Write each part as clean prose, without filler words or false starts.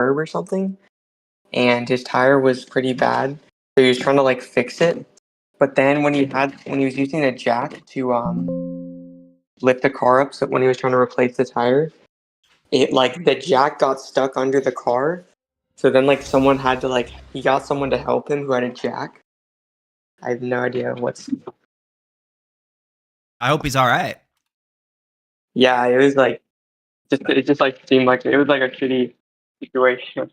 curb or something, and his tire was pretty bad. So he was trying to like fix it. But then when he was using a jack to lift the car up, so when he was trying to replace the tire, it like the jack got stuck under the car. So then like someone had to like he got someone to help him who had a jack. I have no idea what's. I hope he's all right. Yeah, it was like it just like seemed like it was like a shitty situation.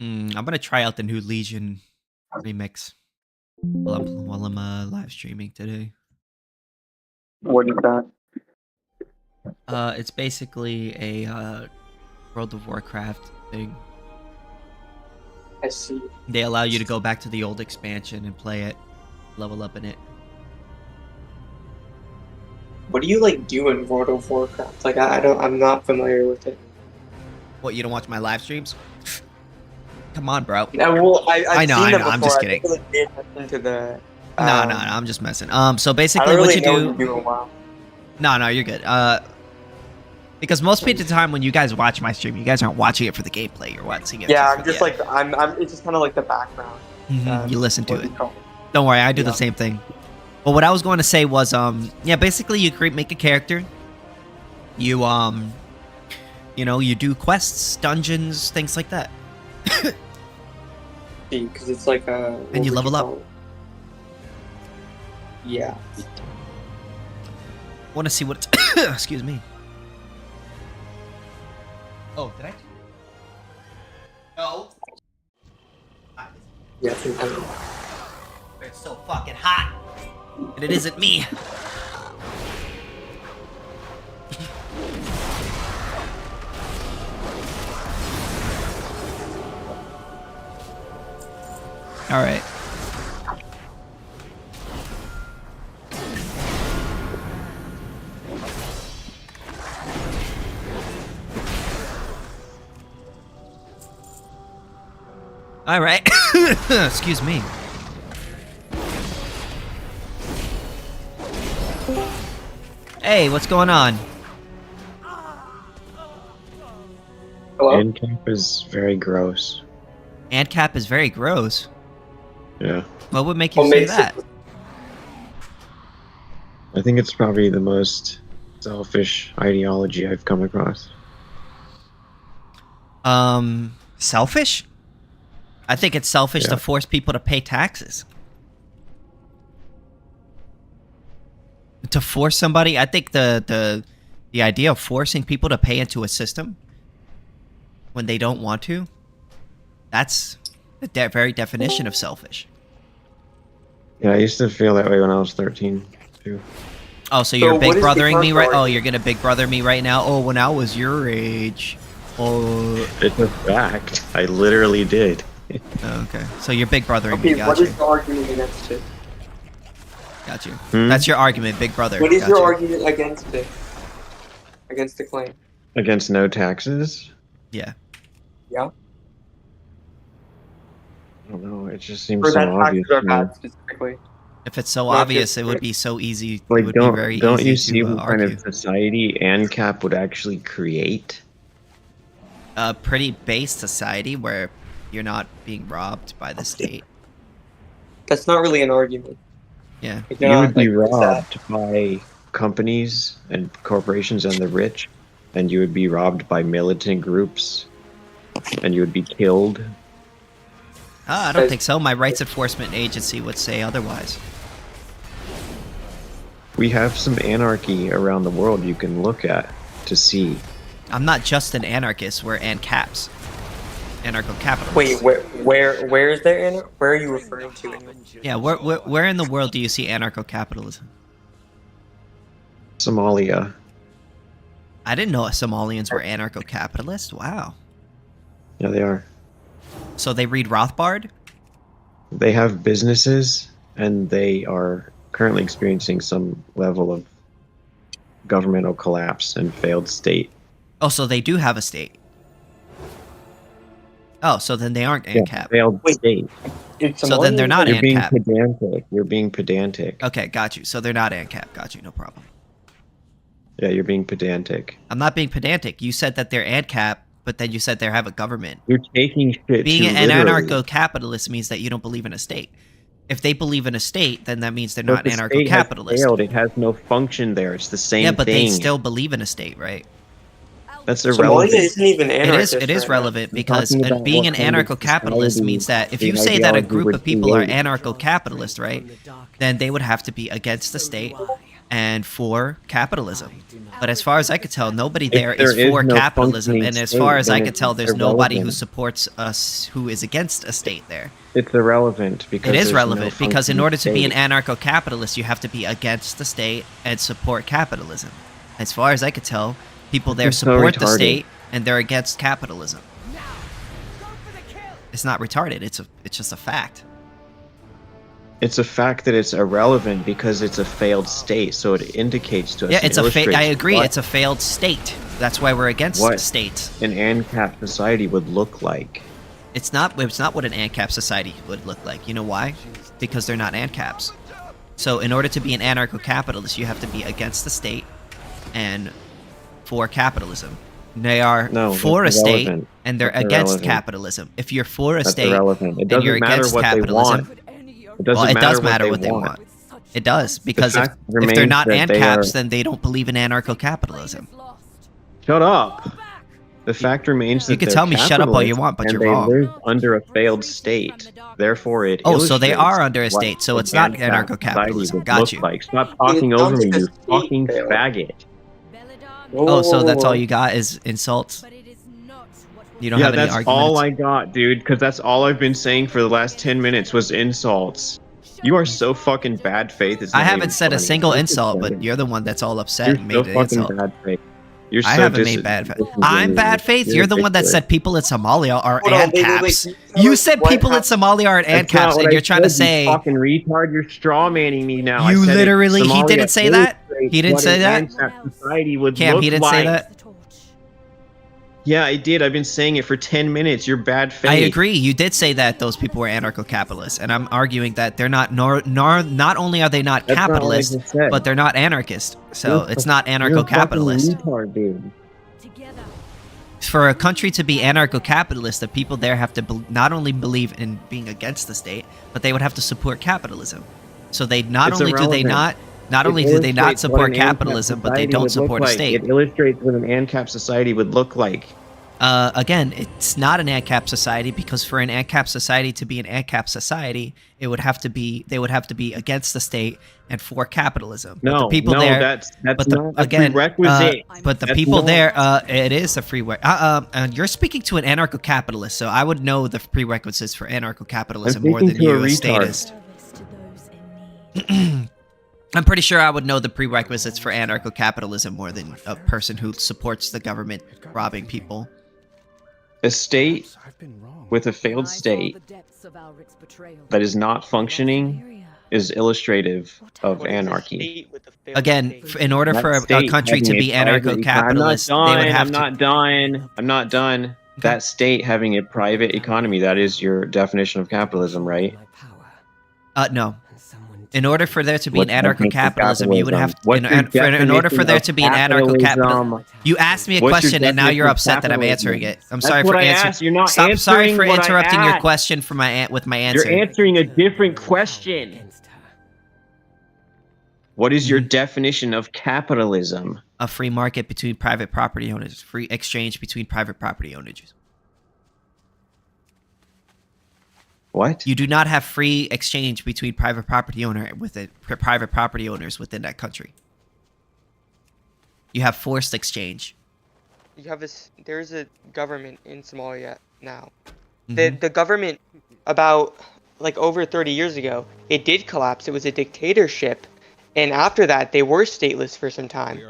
I'm gonna try out the new Legion remix while I'm live streaming today. What is that? It's basically a World of Warcraft thing. I see. They allow you to go back to the old expansion and play it, level up in it. What do you like do in World of Warcraft? Like I'm not familiar with it. What, you don't watch my live streams? Come on, bro. Yeah, well, I know. I'm just kidding. I pay attention to the. No, I'm just messing. So basically, I don't what really you know do? what you do in WoW. No, you're good. Because most of the time when you guys watch my stream, you guys aren't watching it for the gameplay. You're watching it. Yeah, I'm just like I'm. It's just kind of like the background. You listen to it. Don't worry, I do the same thing. But what I was going to say was, yeah, basically you make a character. You you do quests, dungeons, things like that. Because it's like a. And you level up. Yeah. Want to see what? Excuse me. Oh, did I? No. Yeah. It's so fucking hot, and it isn't me. All right. All right. Excuse me. Hey, what's going on? Hello? Ancap is very gross. Ancap is very gross. Yeah. What would make you say that? I think it's probably the most selfish ideology I've come across. Selfish? I think it's selfish to force people to pay taxes. To force somebody, I think the idea of forcing people to pay into a system when they don't want to, that's the very definition of selfish. Yeah, I used to feel that way when I was 13, too. Oh, so you're big brothering me right? Oh, you're gonna big brother me right now? Oh, when I was your age. Oh. It's a fact. I literally did. Oh, okay, so you're big brothering me. Okay, what is the argument against it? Got you. That's your argument, big brother. What is your argument against it? Against the claim? Against no taxes? Yeah. Yeah. I don't know. It just seems Or so that obvious. taxes are bad specifically. If it's so obvious, it would be so easy. Like, it would be very don't easy you see to what kind argue. of society Ancap would actually create? A pretty base society where you're not being robbed by the state. That's not really an argument. Yeah. Like, You would be like, robbed by companies and corporations and the rich, and you would be robbed by militant groups, and you would be killed. I don't think so. My rights enforcement agency would say otherwise. We have some anarchy around the world you can look at to see. I'm not just an anarchist. We're Ancaps. Anarcho-capitalists. Wait, where is there? Where are you referring to? Yeah, where in the world do you see anarcho-capitalism? Somalia. I didn't know Somalians were anarcho-capitalists. Wow. Yeah, they are. So they read Rothbard? They have businesses, and they are currently experiencing some level of governmental collapse and failed state. Oh, so they do have a state. Oh, so then they aren't ANCAP. Yeah, failed state. So then they're not You're being ANCAP. pedantic. You're being pedantic. Okay, got you. So they're not ANCAP. Got you. No problem. Yeah, you're being pedantic. I'm not being pedantic. You said that they're ANCAP, but then you said they have a government. You're taking shit Being too an literally. anarcho-capitalist means that you don't believe in a state. If they believe in a state, then that means they're But not the state has anarcho-capitalist. failed. It has no function there. It's the same Yeah, but thing. they still believe in a state, right? That's Somalia irrelevant. isn't even anarchist. It is right now. relevant because talking about being what an kind of anarcho-capitalist society means that if the you say that a ideology group would of people are create. anarcho-capitalist, right, then they would have to be against the state and for capitalism. But as far as I could tell, nobody there is there is for no capitalism, functioning and as state, far as I then could it's tell, there's nobody who irrelevant. supports us who is against a state there. It's irrelevant because It is there's relevant no because in functioning order to be an state. anarcho-capitalist, you have to be against the state and support capitalism. As far as I could tell, people there It's so support the retarded. state and they're against capitalism. It's not retarded. It's just a fact. It's a fact that it's irrelevant because it's a failed state, so it indicates to us. Yeah, and it's a illustrates I agree. what It's a failed state. That's why we're against What? states. an ANCAP society would look like. It's not what an ANCAP society would look like. You know why? Because they're not ANCAPs. So in order to be an anarcho-capitalist, you have to be against the state and for capitalism. They are No, for a that's state irrelevant. and they're That's against irrelevant. capitalism. If you're for a That's state irrelevant. It and doesn't you're matter against what capitalism, they want. It doesn't well, it does matter matter what they want. It does, because fact if they're remains not that they ANCAPs, are- then they don't believe in anarcho-capitalism. Shut up. The fact remains that You can they're tell me shut up all you capitalists want, but and you're they wrong. live under a failed state. Therefore, it Oh, so they illustrates are under a what state, so a it's not ANCAP anarcho-capitalism. society would Got look you. Like. Stop talking It over sounds me, like a you state fucking fail. faggot. Oh, so that's all Whoa. you got is insults? You don't Yeah, have any that's arguments? all I got, dude, because that's all I've been saying for the last 10 minutes was insults. You are so fucking bad faith. It's I not haven't even said a funny. single It's insult, funny. but you're the one that's all upset You're and so made an fucking insult. bad faith. You're I so haven't made bad faith. I'm disingenuous. bad faith? You're the one that ridiculous. said people in Somalia are Hold on, wait, ANCAPs. wait, wait. You said What people in happened? Somalia are That's not ANCAPs, what and I you're trying to said, say... you fucking retard. You're straw manning me now. I You said it. literally- he Somalia didn't say that? illustrates He didn't what say an that? ANCAP society would Cam, look he didn't like. say that? Yeah, I did. I've been saying it for 10 minutes. You're bad faith. I agree. You did say that those people were anarcho-capitalists, and I'm arguing that they're not. Not only are they not That's not what I capitalist, just said. but they're not anarchist. So You're it's not You're a anarcho-capitalist. fucking retard, dude. For a country to be anarcho-capitalist, the people there have to not only believe in being against the state, but they would have to support capitalism. So they not It's only do they irrelevant. not It only do they not illustrates what support an ANCAP capitalism, but they society don't would look support a like. state. It illustrates what an ANCAP society would look like. Again, it's not an ANCAP society because for an ANCAP society to be an ANCAP society, they would have to be against the state and for capitalism. But No, the people no, there, that's but not a again, prerequisite. but the That's people not- there, it is a free. You're speaking to an anarcho-capitalist, so I would know the prerequisites for anarcho-capitalism I'm more than speaking to you, a a retard. statist. I'm pretty sure I would know the prerequisites for anarcho-capitalism more than a person who supports the government robbing people. A state with a failed state that is not functioning is illustrative of What is a anarchy. state with a failed Again, state? in order That for a state country to having be a private anarcho-capitalist, they economy. would have I'm to. not done. I'm not done. Okay. That state having a private economy, that is your definition of capitalism, right? No. In order for there to be What's an your definition of anarcho-capitalism, you would have to. capitalism? What's your In order for definition there of to be an anarcho-capitalism, capitalism? you asked me a What's your question and now definition you're of upset that I'm capitalism? answering it. I'm That's sorry what for I answering. asked. You're not Sorry answering for what I interrupting your asked. question for with my answer. You're answering a different question. What is your definition of capitalism? A free market between private property owners, free exchange between private property owners. What? You do not have free exchange between private property private property owners within that country. You have forced exchange. You have this. There's a government in Somalia now. Mhm. The government about like over 30 years ago, it did collapse. It was a dictatorship, and after that, they were stateless for some time,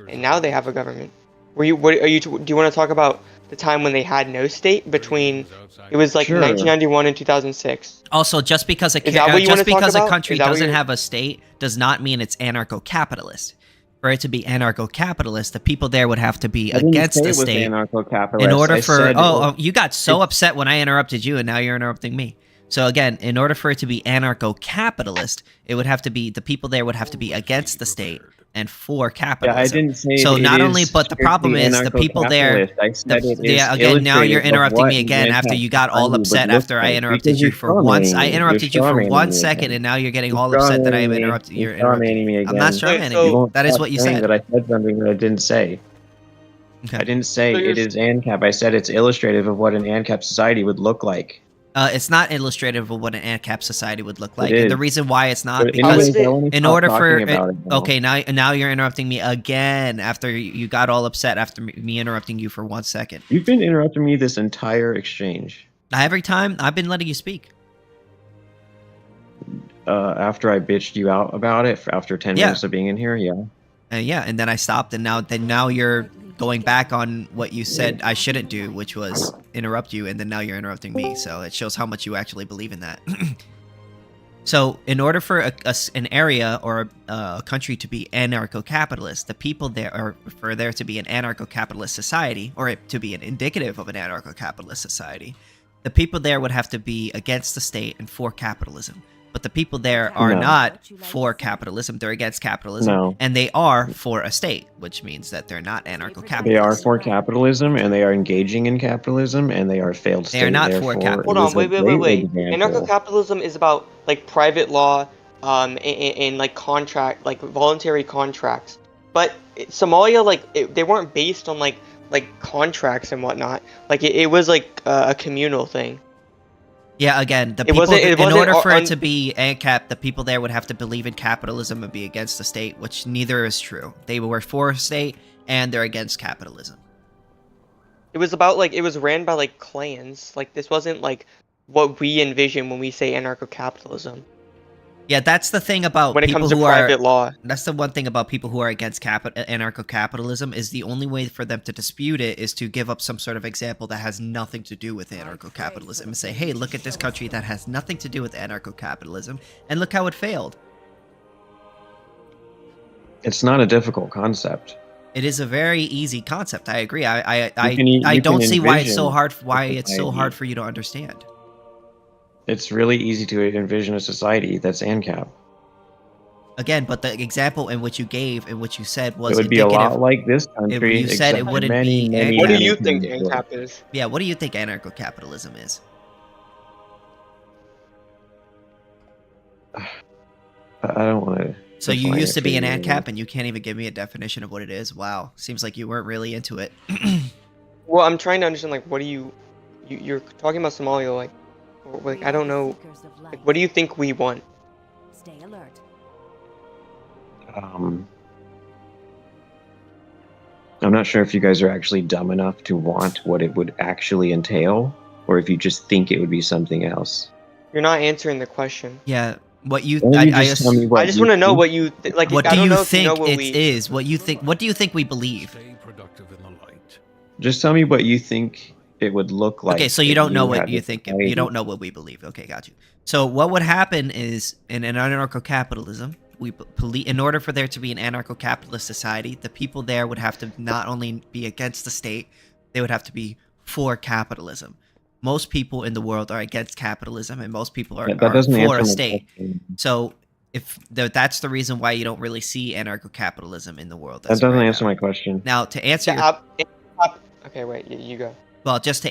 and now they have a government. Do you want to talk about the time when they had no state between? It was like Sure. 1991 and 2006. Also, just because a Is that what you wanna talk a about? country Is that what doesn't you're- have a state does not mean it's anarcho-capitalist. For it to be anarcho-capitalist, the people there would have to be I didn't against say the it was state. anarcho-capitalist. In order I for said you got so upset when I interrupted you, and now you're interrupting me. So again, in order for it to be anarcho-capitalist, it would have to be the people there would have to be against the state and for Yeah, capitalism. I didn't say So it not is only, but the problem strictly is the people there. anarcho-capitalist. I said it is Yeah, again, now you're illustrative of interrupting what me an again after ANCAP you got all society would upset look after I like, interrupted because you you're for once. strawmanning I me. You're interrupted you for strawmanning 1 me second, again. and now you're getting You're all upset that I am strawmanning me. interrupting. You're You're interrupting strawmanning me. me I'm not again. Wait, strawmanning so- You you. won't That is stop what you saying said. that I said something that I didn't say. Okay. I didn't say So you're it is ANCAP. I said it's illustrative of what an ANCAP society would look like. It's not illustrative of what an ANCAP society would look like, It and the is. reason why it's not But because is it- I want to in stop order talking for about it now. okay, now you're interrupting me again after you got all upset after me interrupting you for 1 second. You've been interrupting me this entire exchange. Every time I've been letting you speak. After I bitched you out about it after 10 Yeah. minutes of being in here, yeah. Yeah, and then I stopped, and now you're going back on what you said I shouldn't do, which was interrupt you, and then now you're interrupting me. So it shows how much you actually believe in that. So in order for an area or a country to be anarcho-capitalist, the people there, or for there to be an anarcho-capitalist society, or to be an indicative of an anarcho-capitalist society, the people there would have to be against the state and for capitalism. But the people there are No. not for capitalism, they're against capitalism, No. and they are for a state, which means that they're not anarcho-capitalist. They are for capitalism, and they are engaging in capitalism, and they are a failed state. They are not for Therefore, capitalism. Hold it on, is a wait. great example. Anarcho-capitalism is about like private law, and like contract, like voluntary contracts. But Somalia, they weren't based on like contracts and whatnot. Like it was like a communal thing. Yeah, again, the It people, wasn't- it in wasn't order for un- it to be ANCAP, the people there would have to believe in capitalism and be against the state, which neither is true. They were for a state, and they're against capitalism. It was about like it was ran by like clans. Like this wasn't like what we envision when we say anarcho-capitalism. Yeah, that's the thing about When it people comes to who private are. law. That's the one thing about people who are against anarcho-capitalism is the only way for them to dispute it is to give up some sort of example that has nothing to do with anarcho-capitalism and say, hey, look at this country that has nothing to do with anarcho-capitalism, and look how it failed. It's not a difficult concept. It is a very easy concept. I agree. I You don't can see why it's so envision hard. Why a it's so society. hard for you to understand. It's really easy to envision a society that's ANCAP. Again, but the example in which you gave, in which you said was It would be a indicative. lot like this country. You said it except wouldn't many, be many, ANCAP. What do many you think times worse. ANCAP is? Yeah, what do you think anarcho-capitalism is? I don't want to. So you used to be an ANCAP, and you can't even give me a definition of what it is. Wow, seems like you weren't really into it. Well, I'm trying to understand like what do you're talking about Somalia like I don't know, like what do you think we want? Stay alert. I'm not sure if you guys are actually dumb enough to want what it would actually entail, or if you just think it would be something else. You're not answering the question. Yeah, what you? Why don't you just tell me what I just you want to know think? what you like. What I do don't you know if you know think what it we. is? What you think? What do you think we believe? Stay productive in the light. Just tell me what you think it would look like. Okay, so you if don't know what had you this think. society. You don't know what we believe. Okay, got you. So what would happen is in an anarcho-capitalism, in order for there to be an anarcho-capitalist society, the people there would have to not only be against the state, they would have to be for capitalism. Most people in the world are against capitalism, and most people are, That doesn't for answer a my state. question. So that's the reason why you don't really see anarcho-capitalism in the world. That doesn't answer my question. Now to answer your Okay, wait. You go. Well, just to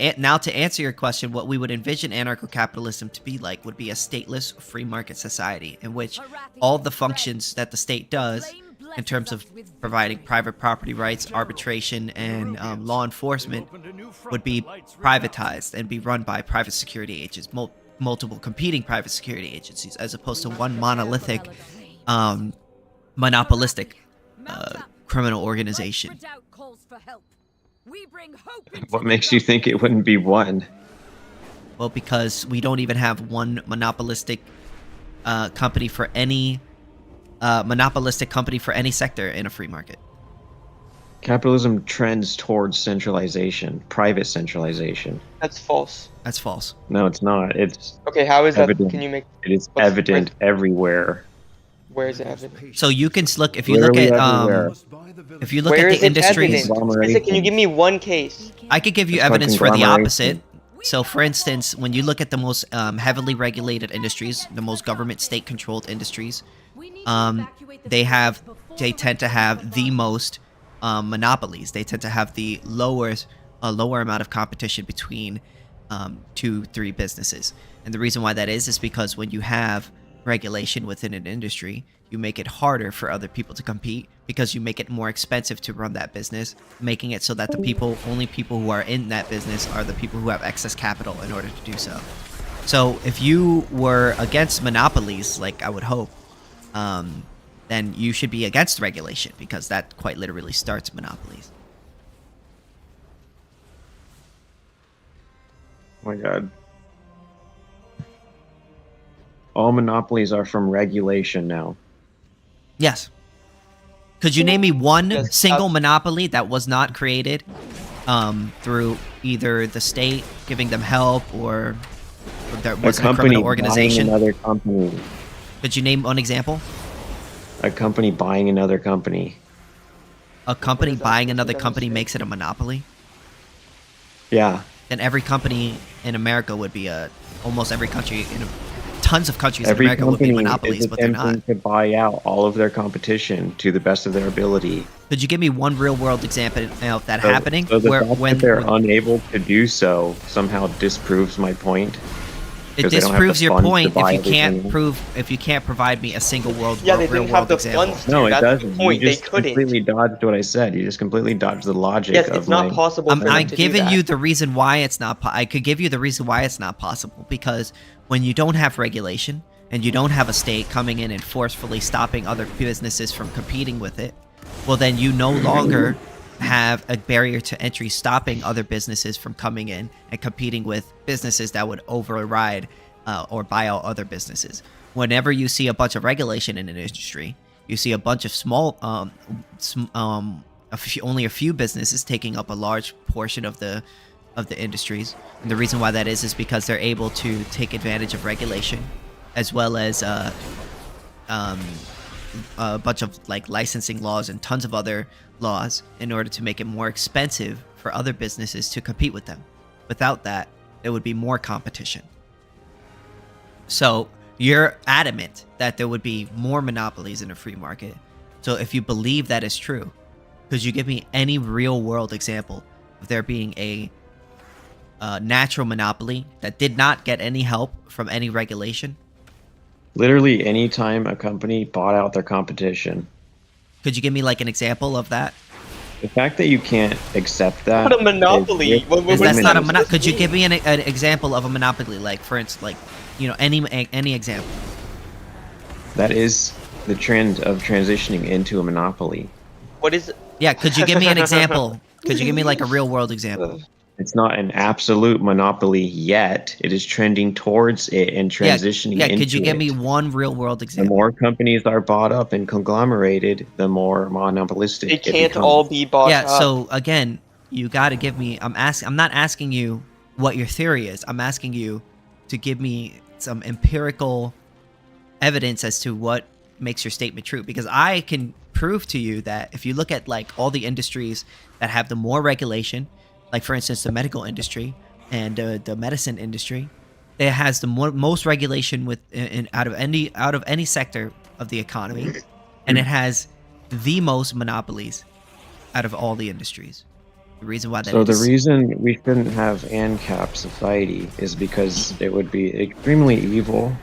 answer your question, what we would envision anarcho-capitalism to be like would be a stateless free market society in which all the functions that the state does in terms of providing private property rights, arbitration, and law enforcement would be privatized and be run by private security agents, multiple competing private security agencies, as opposed to one monolithic, monopolistic criminal organization. What makes you think it wouldn't be one? Well, because we don't even have one monopolistic company for any sector in a free market. Capitalism trends towards centralization, private centralization. That's false. That's false. No, it's not. It's Okay, how is that? evident. Can you make? It is What's- evident everywhere. Where is it evident? So you can look if you look Literally at everywhere. if you look Where at is the it industries. evident? Isaac, can you give me one case? I could give you It's evidence for the conglomeration. opposite. So, for instance, when you look at the most heavily regulated industries, the most government state-controlled industries, they have they tend to have the most monopolies. They tend to have the lower amount of competition between 2-3 businesses. And the reason why that is because when you have regulation within an industry, you make it harder for other people to compete because you make it more expensive to run that business, making it so that only people who are in that business are the people who have excess capital in order to do so. So if you were against monopolies, like I would hope, then you should be against regulation because that quite literally starts monopolies. Oh my god. All monopolies are from regulation now. Yes. Could you name me one Yes, single monopoly that was not created through either the state giving them help or there wasn't a criminal organization? Buying another company. Could you name one example? A company buying another company. A company does that buying have to another do with company state? makes it a monopoly? Yeah. Then every company in America would be almost every country tons of countries Every in America would be company monopolies, is but they're not. attempting to buy out all of their competition to the best of their ability. Could you give me one real world example of that So- happening? So the where fact when that they're unable to do so somehow disproves my point. it 'cause they don't have disproves the your funds to point buy if you can't provide me a single Yeah, they real didn't have world the example. funds to. No, it That's the doesn't. point. You They just couldn't. completely dodged what I said. You just completely dodged the logic Yes, of it's not my... possible for them I'm to do giving that. you the reason why it's not. I could give you the reason why it's not possible because when you don't have regulation and you don't have a state coming in and forcefully stopping other businesses from competing with it, well, then you no longer have a barrier to entry stopping other businesses from coming in and competing with businesses that would override or buy out other businesses. Whenever you see a bunch of regulation in an industry, you see a bunch of small, only a few businesses taking up a large portion of the industries. And the reason why that is because they're able to take advantage of regulation, as well as a bunch of like licensing laws and tons of other laws in order to make it more expensive for other businesses to compete with them. Without that, there would be more competition. So you're adamant that there would be more monopolies in a free market. So if you believe that is true, could you give me any real world example of there being a natural monopoly that did not get any help from any regulation? Literally any time a company bought out their competition. Could you give me like an example of that? The fact that you can't accept that... Not a monopoly. That's not a monopoly. monopoly. Could you give me an example of a monopoly? Like, for instance, like, you know, any example. That is the trend of transitioning into a monopoly. What is? Yeah, could you give me an example? Could you give me like a real world example? It's not an absolute monopoly yet. It is trending towards it and transitioning Yeah, into could you give me it. one real world The example? more companies are bought up and conglomerated, the more monopolistic They it can't becomes. all be bought Yeah, up. so again, you got to give me. I'm not asking you what your theory is. I'm asking you to give me some empirical evidence as to what makes your statement true, because I can prove to you that if you look at like all the industries that have the more regulation, like for instance the medical industry and the medicine industry, it has the most regulation out of any sector of the economy, and it has the most monopolies out of all the industries. The reason why that So the is reason we shouldn't have Ancap society is because it would be extremely evil,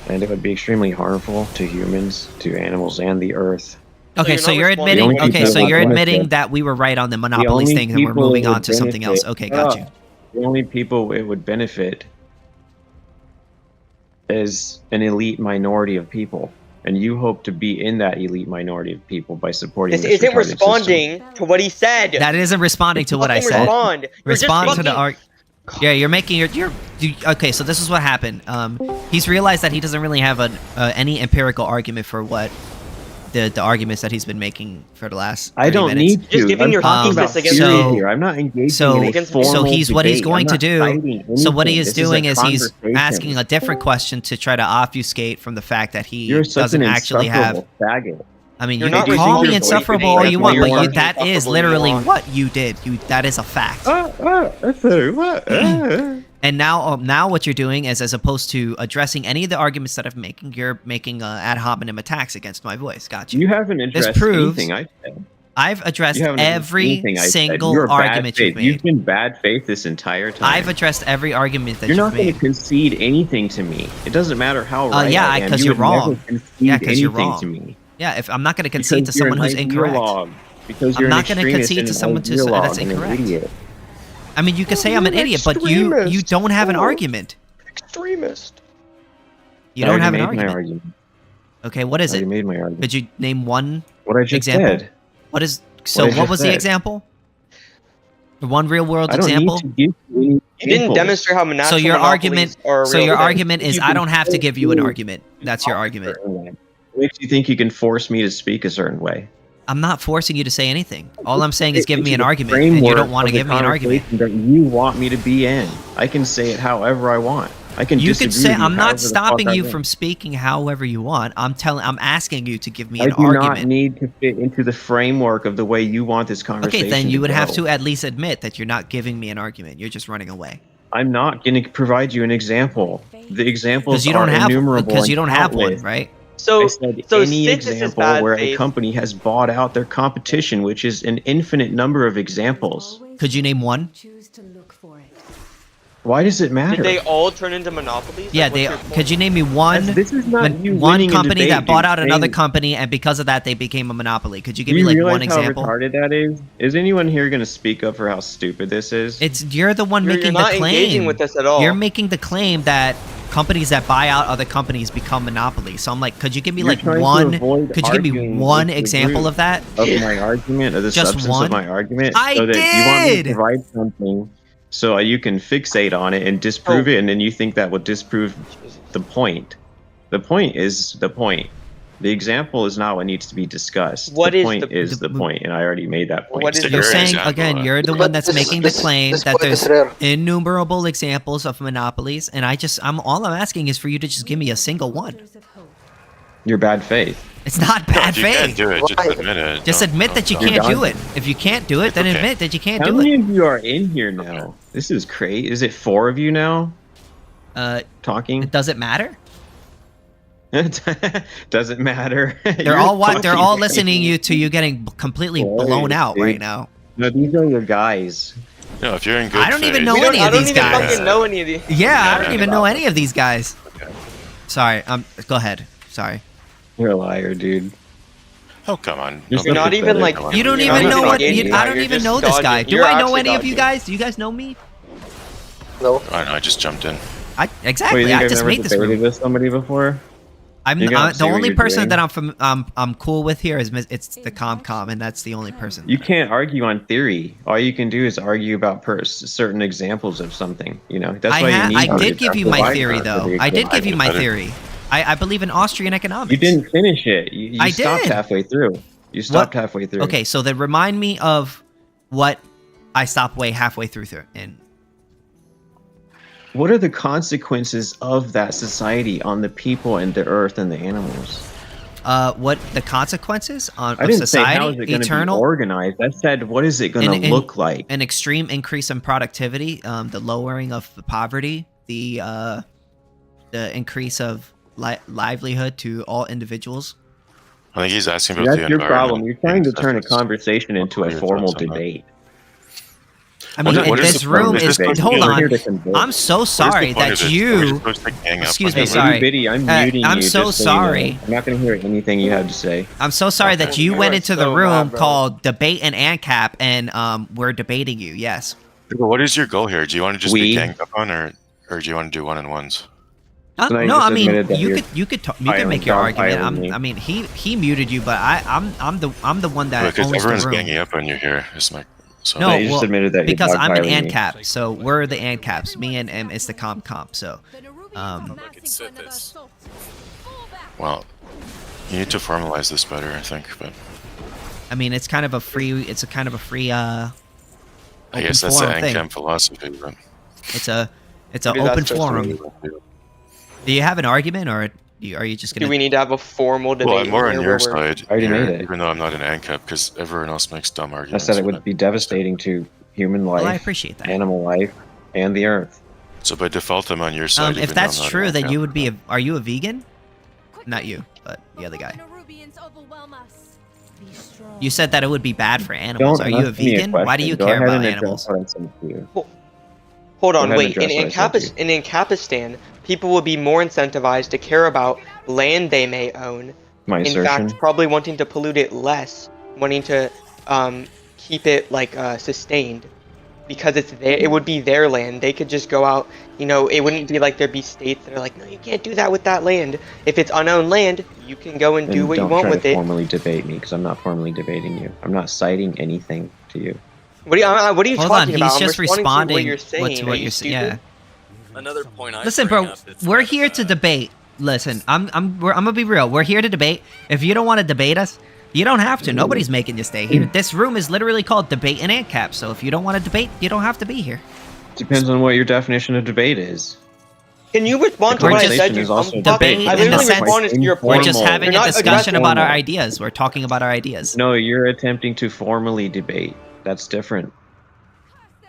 and it would be extremely harmful to humans, to animals, and the earth. okay. you're So not you're responding admitting. to Okay, what so I you're wanted to admitting say. that we were right on the The monopolies only thing, and we're people moving it on would to something else. benefit- Okay, got you. The only people it would benefit is an elite minority of people, and you hope to be in that elite minority of people by supporting This this isn't retarded system. responding to what he said. That isn't responding to what I Fucking said. Respond. You're just Respond to the fucking- Yeah, you're making okay. So this is what happened. He's realized that he doesn't really have any empirical argument for what the arguments that he's been making for the last 30 I don't minutes. need to. Just giving I'm your talking thesis about against theory me. here. I'm not engaging So in a formal he's what he's debate. going I'm to not do. citing So what he anything. is This doing a is he's conversation. asking a different question to try to obfuscate from the fact that he You're such doesn't an actually have. insufferable faggot. I mean, You're you not can call me responding to insufferable anything. all That's you why want, but you're that is insufferable, literally you want. what you did. That is a fact. That's what? And now what you're doing is, as opposed to addressing any of the arguments that I'm making, you're making ad hominem attacks against my voice. Gotcha. You haven't addressed anything I said. I've addressed You haven't addressed every anything I said. single You're bad argument faith. you've made. You've been bad faith this entire time. I've addressed every argument that You're you've not going made. to concede anything to me. It doesn't matter how right yeah, I am. because You you're would never wrong. concede Yeah, because you're anything wrong. to me. Yeah, if I'm not going to concede Because to someone you're who's an incorrect. ideologue. Because I'm you're not going gonna to concede to someone that's incorrect. Idiot. I mean, you could say I'm an idiot, but you don't have an argument. Extremist. You don't have an My argument. argument. Okay, what is I it? already made my argument. Could you name one What I just example? said. What is I what just was the said. example? One real world I don't example. need to give you any You didn't examples. demonstrate how natural So your argument, are so real your things. argument is You I can don't have to still give you an do- argument. That's your argument. What makes you think you can force me to speak a certain way? I'm not forcing you to say anything. All I'm saying is give me Into an the argument, and you framework don't want to of the give me an argument. conversation that you want me to be in. I can say it however I want. I can You disagree could say with you I'm not however the fuck stopping I you want. from speaking however you want. I'm asking you to give me I an do not argument. need to fit into the framework of the way you want this conversation. Okay, then you would have go. to at least admit that you're not giving me an argument. You're just running away. I'm not going to provide you an example. The examples Because you don't are have innumerable. because you and don't have one, countless. right? So I said so any Sithis is example bad where a faith. company has bought out their competition, which is an infinite number of examples. Could you name one? Choose to look for it. Why does it matter? Did they all turn into monopolies? Yeah, Like, what's they. your point? Could you name me one? This is not you one winning a company debate, that bought dude. out another Saying- company, and because of that, they became a monopoly. Could you give Do me you like realize one how example? retarded that is? Is anyone here going to speak up for how stupid this is? You're the one You're making not the claim. engaging with this at all. You're making the claim that companies that buy out other companies become monopolies. So I'm like, could you give me You're like trying to one? avoid Could you give me arguing one with the example group of that? of my argument, of the Just substance one? of my argument, I so that you want me did! to provide something so you can fixate on it and disprove Oh. it, and then you think that will disprove the point. The point is the point. The example is not what needs to be discussed. What the is point the- is the point, and I already made that point. What is You're Your saying example, again, you're the one that's making the claim that there's innumerable examples of monopolies, and all I'm asking is for you to just give me a single one. Pillars of hope. Your bad faith. It's not bad If you can't faith. do it, just Why? admit it. Just Don't- admit that you don't- can't done. do it. If you can't do it, then Okay. admit that you can't How do many it. of you are in here now? This is crazy. Is it 4 of you now talking? Does it matter? Doesn't matter. They're all listening to you getting completely Boy, blown out dude. right now. No, these are your guys. No, if you're in good I don't even faith- know We don't, any I of don't these even guys. fucking know any of these. Yeah, I don't Yeah. even know any of these guys. Okay. Sorry, go ahead. Sorry. You're a liar, dude. Oh, come on. You're Don't You're be not even pathetic. like You don't You're even not know what. engaging. I don't You're even just know this guy. dodging. Do You're I know actually any of you dodging. guys? Do you guys know me? No. I know, I just jumped in. Exactly. Wait, you I guys just never made this debated room. with somebody before? I'm You gotta the see what only you're person doing. that I'm cool with here is it's the Comcom, and that's the only person. You can't argue on theory. All you can do is argue about certain examples of something. You know, that's why you need. I did give you my provide theory for though. the I did example. give you my better. theory. I believe in Austrian economics. You didn't finish it. You I stopped did. halfway through. You stopped halfway through. Okay, so then remind me of what I stopped halfway through in. What are the consequences of that society on the people and the earth and the animals? What the consequences I of didn't say how is society? it going to be Eternal, organized. I said what is it going to look like? an extreme increase in productivity, the lowering of poverty, the increase of livelihood to all individuals. I think he's asking about the That's your environment. problem. You're trying to turn a That's- conversation into What a are your formal thoughts on that? debate. I mean, What is this the room purpose is. of this Hold We're on. here to converse. I'm so What is the sorry point that of this? Are we you. supposed to gang up Excuse on me, him? sorry. Biddy, I'm Uh, muting I'm you. so just so you know. sorry. I'm not going to hear anything you have to say. I'm so sorry that you You went are into the so room bad, bro. called Debate and ANCAP, and we're debating you. Yes. What is your goal here? Do you want to just be We- ganged up on, or do you want to do one-on-ones? So now you No, just I mean admitted that you you're could you could piling- make your argument. dogpiling me. I mean he muted you, but I'm the one that Because owns the everyone's room. ganging up on you here. It's my so. No, you just well, admitted that you're because I'm an dogpiling me. ANCAP, so we're the ANCAPs. Me and M is the comp. So KingSithis. Well, you need to formalize this better, I think. But I mean it's kind of a free. It's a kind of a free. I guess that's the forum thing. Ancap philosophy. But It's an Maybe open that's just forum. Do you have an argument, or are you just Do gonna? we need to have a formal debate? Well, I'm more here on where your we're- side. I already here, made it. Even though I'm not an Ancap, because everyone else makes dumb I arguments. said it but would be devastating to human Well, I life, appreciate that. animal life, and the earth. So by default, I'm on your side. If even though that's I'm not true, an then Ancap. you would be. Are you a vegan? Not you, but the other guy. You said that it would be bad for animals. Don't Are you a ask me a vegan? Why do you question. Go care ahead about and address animals? what I said to you. Hold Go on, ahead and wait. In address what I said to Ancapistan, people will be more incentivized to care about land they may own. My In assertion. fact, probably wanting to pollute it less, wanting to keep it like sustained, because it's there. It would be their land. They could just go out. You know, it wouldn't be like there'd be states that are like, no, you can't do that with that land. If it's unowned land, you can go and do what you want with Don't try to it. formally debate me, because I'm not formally debating you. I'm not citing anything to you. What are you Hold on, talking about? he's I'm just responding to responding what you're saying. to Are what you you're saying. Yeah. stupid? Another point I Listen, bring bro, up is we're that, here to debate. Listen, I'm gonna be real. We're here to debate. If you don't want to debate us, you don't have to. Nobody's making you stay here. This room is literally called Debate and Ancaps. So if you don't want to debate, you don't have to be here. Depends on what your definition of debate is. Can you respond to We're what I just- said? You is also dumb fuck? debate I in the literally sense- responded to your We're point. just having You're a not discussion about our formal. ideas. We're talking about our ideas. No, you're attempting to formally debate. That's different.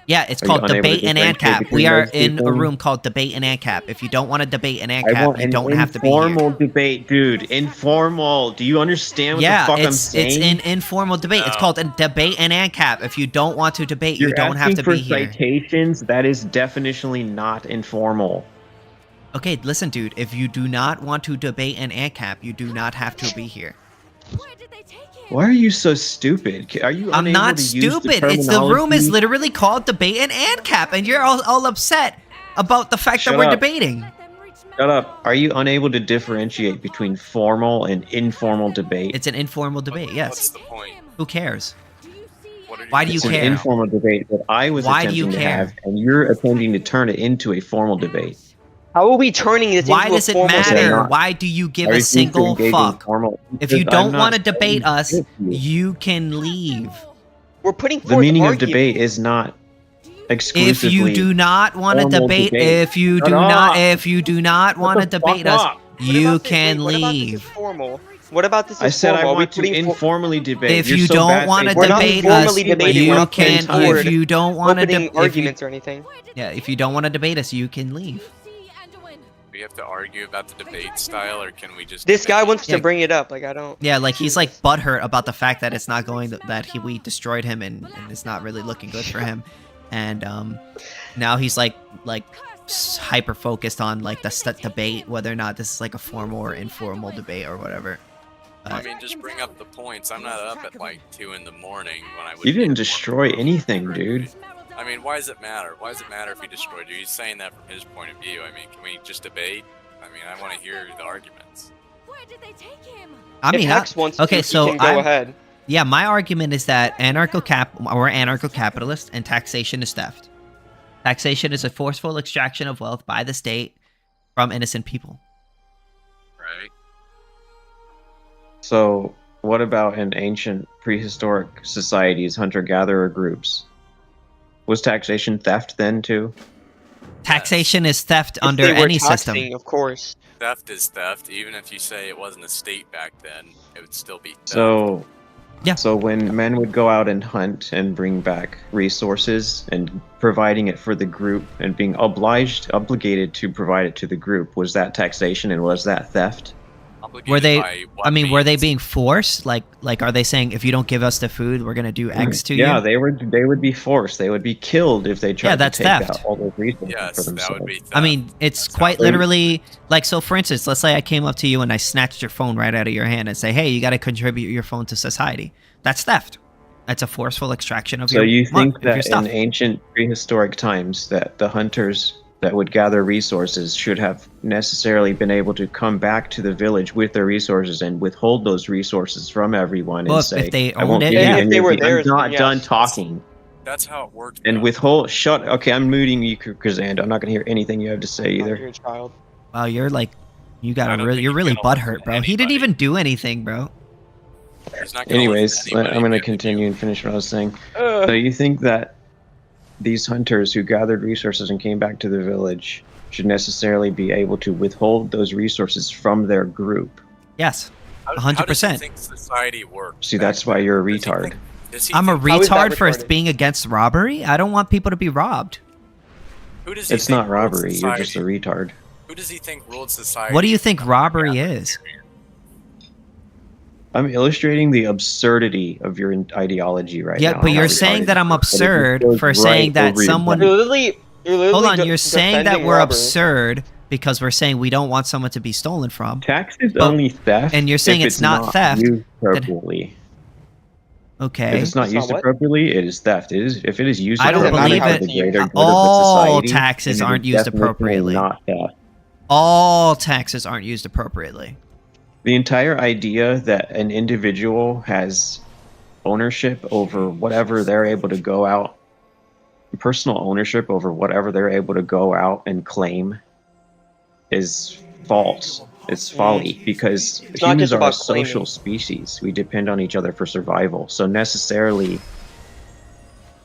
Yeah, it's Are you called unable to Debate and differentiate Ancap. between We are those in a people? room called Debate and Ancap. If you don't want to debate an I Ancap, want you an don't have to be here. informal debate, dude. Informal. Do you understand what Yeah, the fuck I'm it's saying? an informal debate. It's called a Debate and Ancap. If you don't want to debate, you You're don't have asking to for be here. citations. That is definitionally not informal. Okay, listen, dude. If you do not want to debate an ANCAP, you do not have to be here. Where did they take him? Why are you so stupid? Are you I'm unable not to use stupid. It's the room is terminology? literally called Debate and ANCAP, and you're all upset about the fact that Shut we're up. debating. Let them reach Shut up. Are you unable to differentiate between formal and informal debate? It's an informal debate. Yes. What's the point? Who cares? Do you see What are Why do you It's an care? informal debate that I was Why do you attempting to care? have, and you're attempting to turn it into a formal debate. How are we turning this Why into does a it formal Because matter? they're debate? not- Why do you give I a refuse to single engage in fuck? formal- If you because don't I'm want to not debate us, with you. you can leave. We're putting The forth meaning of arguments. debate is not exclusively. If you do not want to formal debate, debate. if you Shut do not, up. if you do not want to the debate fuck us, up. What you about this- can wait, what about this is leave. formal? What about this is I said I formal? Are we want to putting for- informally debate. If You're you so don't bad want to faith. We're not debate us, formally debating, we're you not putting can. forward If you don't want to opening debate, arguments or anything. yeah, if you don't want to debate us, you can leave. we have to argue about the debate style, or can we just? This guy wants Yeah. to bring it up. Like I don't. Yeah, like he's like butthurt about the fact that it's not going we destroyed him and it's not really looking good for him, and now he's like hyper focused on like the debate whether or not this is like a formal or informal debate or whatever. I mean, just bring up the points. I'm not up at like 2 in the morning when I would. You be didn't informally destroy debating. anything, dude. I mean, why does it matter? Why does it matter if he destroyed you? He's saying that from his point of view. I mean, can we just debate? I mean, I want to hear the arguments. Where did they take him? I mean, if Hex wants okay, to, so he can go I'm- ahead. yeah, my argument is that we're anarcho-capitalist and taxation is theft. Taxation is a forceful extraction of wealth by the state from innocent people. Right. So, what about in ancient prehistoric societies, hunter-gatherer groups? Was taxation theft then too? Taxation is theft If under they were any taxing, system. of course. Theft is theft. Even if you say it wasn't a state back then, it would still be theft. So, Yeah. So when men would go out and hunt and bring back resources and providing it for the group and being obligated to provide it to the group, was that taxation and was that theft? Obligated Were they? by what I mean, were they means? being forced? Like, are they saying if you don't give us the food, we're gonna do X to you? Yeah, they would be forced. They would be killed if they tried that's to take theft. out all those resources Yes, for that themselves. would be theft. I mean, it's That's quite how- literally like, so for instance, let's say I came up to you and I snatched your phone right out of your hand and say, hey, you got to contribute your phone to society. That's theft. That's a forceful extraction of So your you think of your that stuff. in ancient prehistoric times that the hunters that would gather resources should have necessarily been able to come back to the village with their resources and withhold those resources from everyone Well, and if say, they I won't owned it, give you yeah. any If they of were the-" theirs, I'm not then done yes. talking. That's how it worked. And bro. withhold, shut, okay, I'm muting you, Kazanda. I'm not going to hear anything you have to say You're either. a child. Wow, you're like, you I got don't really, think you're you really can allow butthurt, bro. He didn't anybody. even do anything, bro. He's not gonna Anyways, listen to anybody I'm going to if you- continue and finish what I was saying. So you think that these hunters who gathered resources and came back to the village should necessarily be able to withhold those resources from their group? Yes, How- 100%. How does he think society works? See, that's why you're a Does he retard. think- does he I'm a think- How is that retard for retarded? being against robbery. I don't want people to be robbed. Who does he It's think not ruled robbery. You're society? just a retard. Who does he think ruled society? What do you think robbery is? I'm illustrating the absurdity of your ideology right now. Yeah, but and you're how saying retarded that it I'm is, but it just absurd goes for saying that over your someone- head. You're literally Hold on, you're saying that defending we're robbery. absurd because we're saying we don't want someone to be stolen from. Tax is But- only theft, and you're saying if it's not theft, used then- appropriately. Okay. If it's not It's not used what? appropriately, it is theft. It is if it is used I don't appropriately believe for it. the greater good of the All society, taxes then it aren't is used definitely appropriately. Not theft. All taxes aren't used appropriately. The entire idea that an individual has ownership over whatever they're able to go out, personal ownership over whatever they're able to go out and claim, is false. It's folly, because It's not humans just are a about social claiming. species. We depend on each other for survival. So necessarily,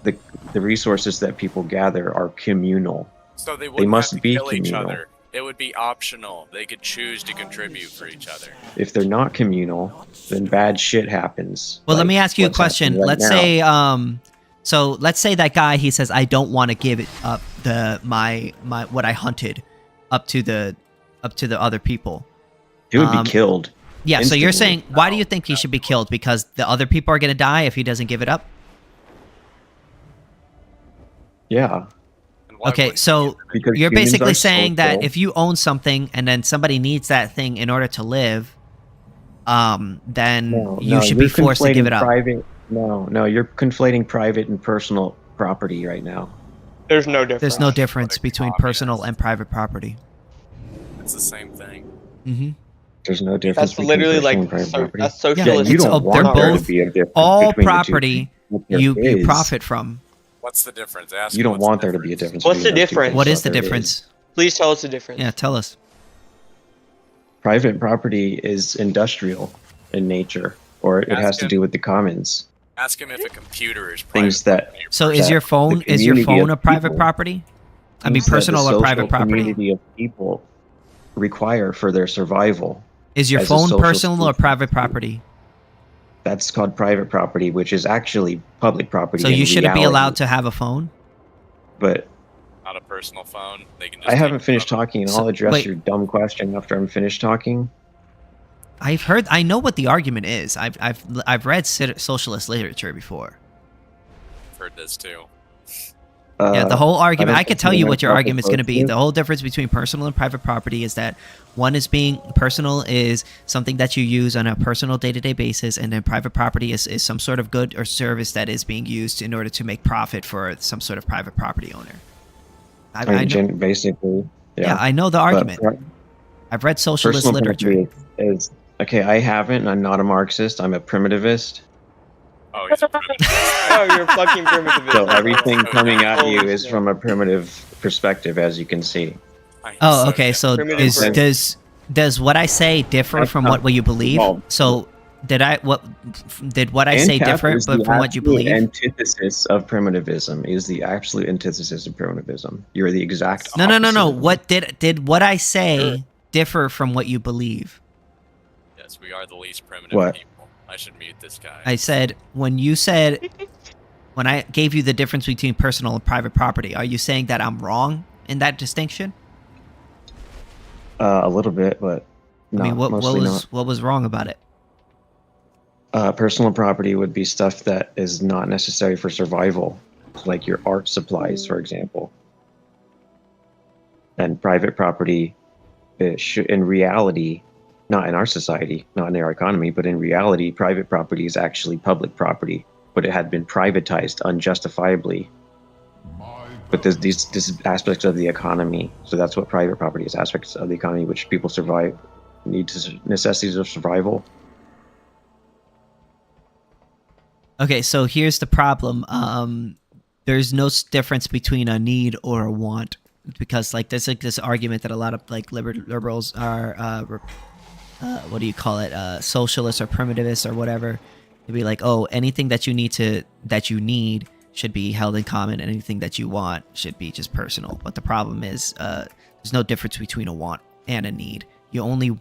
the resources that people gather are communal. So they wouldn't must have to be kill each communal. other. It would be optional. They could choose to contribute for each other. If they're not communal, then bad shit happens. Well, let like me ask you a what's question. happening right Let's now. say so let's say that guy, he says, I don't want to give it up my what I hunted up to the other people. He would be killed. Yeah, so you're instantly. saying, why do you think he should be killed? Because the other people are going to die if he doesn't give it up? Yeah. And why Okay, wouldn't so he? Because you're humans basically are saying that social. if you own something and then somebody needs that thing in order to live, then you should be you're forced to give it up. No, you're conflating private and personal property right now. There's no difference. There's no difference between communist. personal and private property. It's the same thing. Hmm There's no difference. That's literally between like personal and private property. that's Yeah, socialist. you it's- don't they're want there both- to be a difference all between the two property things, but there you is. profit from. What's the difference? Ask You him don't what's want the there to be a difference. difference. What's between the those two difference? things, What but is the there difference? Please tell us the difference. Yeah, tell us. Private property is industrial in nature, or it Ask has to him. do with the commons. Ask him if a computer is Things private that- property. So is that your phone the is your community phone of a private people- property? I mean, Things that the personal or social private property? community of people require for their survival. Is your as a phone social personal or species. private property? That's called private property, which is actually public property. So in you shouldn't be reality. allowed to have a phone? But Not a personal phone. They can just I haven't take it finished from- talking, and So- I'll address wait. your dumb question after I'm finished talking. I know what the argument is. I've read socialist literature before. I've heard this too. Yeah, the whole argument. don't I can think tell you you know what your what argument's going to be. is. The whole difference between personal and private property is that one is being personal is something that you use on a personal day-to-day basis, and then private property is some sort of good or service that is being used in order to make profit for some sort of private property owner. I know, Basically, yeah, I know the argument. But I've read socialist personal literature. property is okay. I haven't. And I'm not a Marxist. I'm a primitivist. Oh, he's a primitive. Oh, you're fucking primitive. So everything coming at Oh, you is yeah. from a primitive perspective, as you can see. Oh, okay. So Primitive brain. does what I say differ That's from not what you believe? involved. So did what I say ANCAP differ is the from what you absolute believe? Antithesis of primitivism is the absolute antithesis of primitivism. You're the exact No. opposite of it. What did what I say differ from what you believe? Yes, we are the least primitive What? people. I should mute this guy. I said when I gave you the difference between personal and private property, are you saying that I'm wrong in that distinction? A little bit, but I mean, mostly not. what was wrong about it? Personal property would be stuff that is not necessary for survival, like your art supplies, for example. And private property, in reality, not in our society, not in our economy, but in reality, private property is actually public property, but it had been privatized unjustifiably. But there's these aspects of the economy, so that's what private property is, aspects of the economy which people survive, necessities of survival. Okay, so here's the problem. There's no difference between a need or a want, because like there's like this argument that a lot of like liberals are what do you call it, socialists or primitivists or whatever, to be like, oh, anything that you need should be held in common, and anything that you want should be just personal. But the problem is there's no difference between a want and a need. You only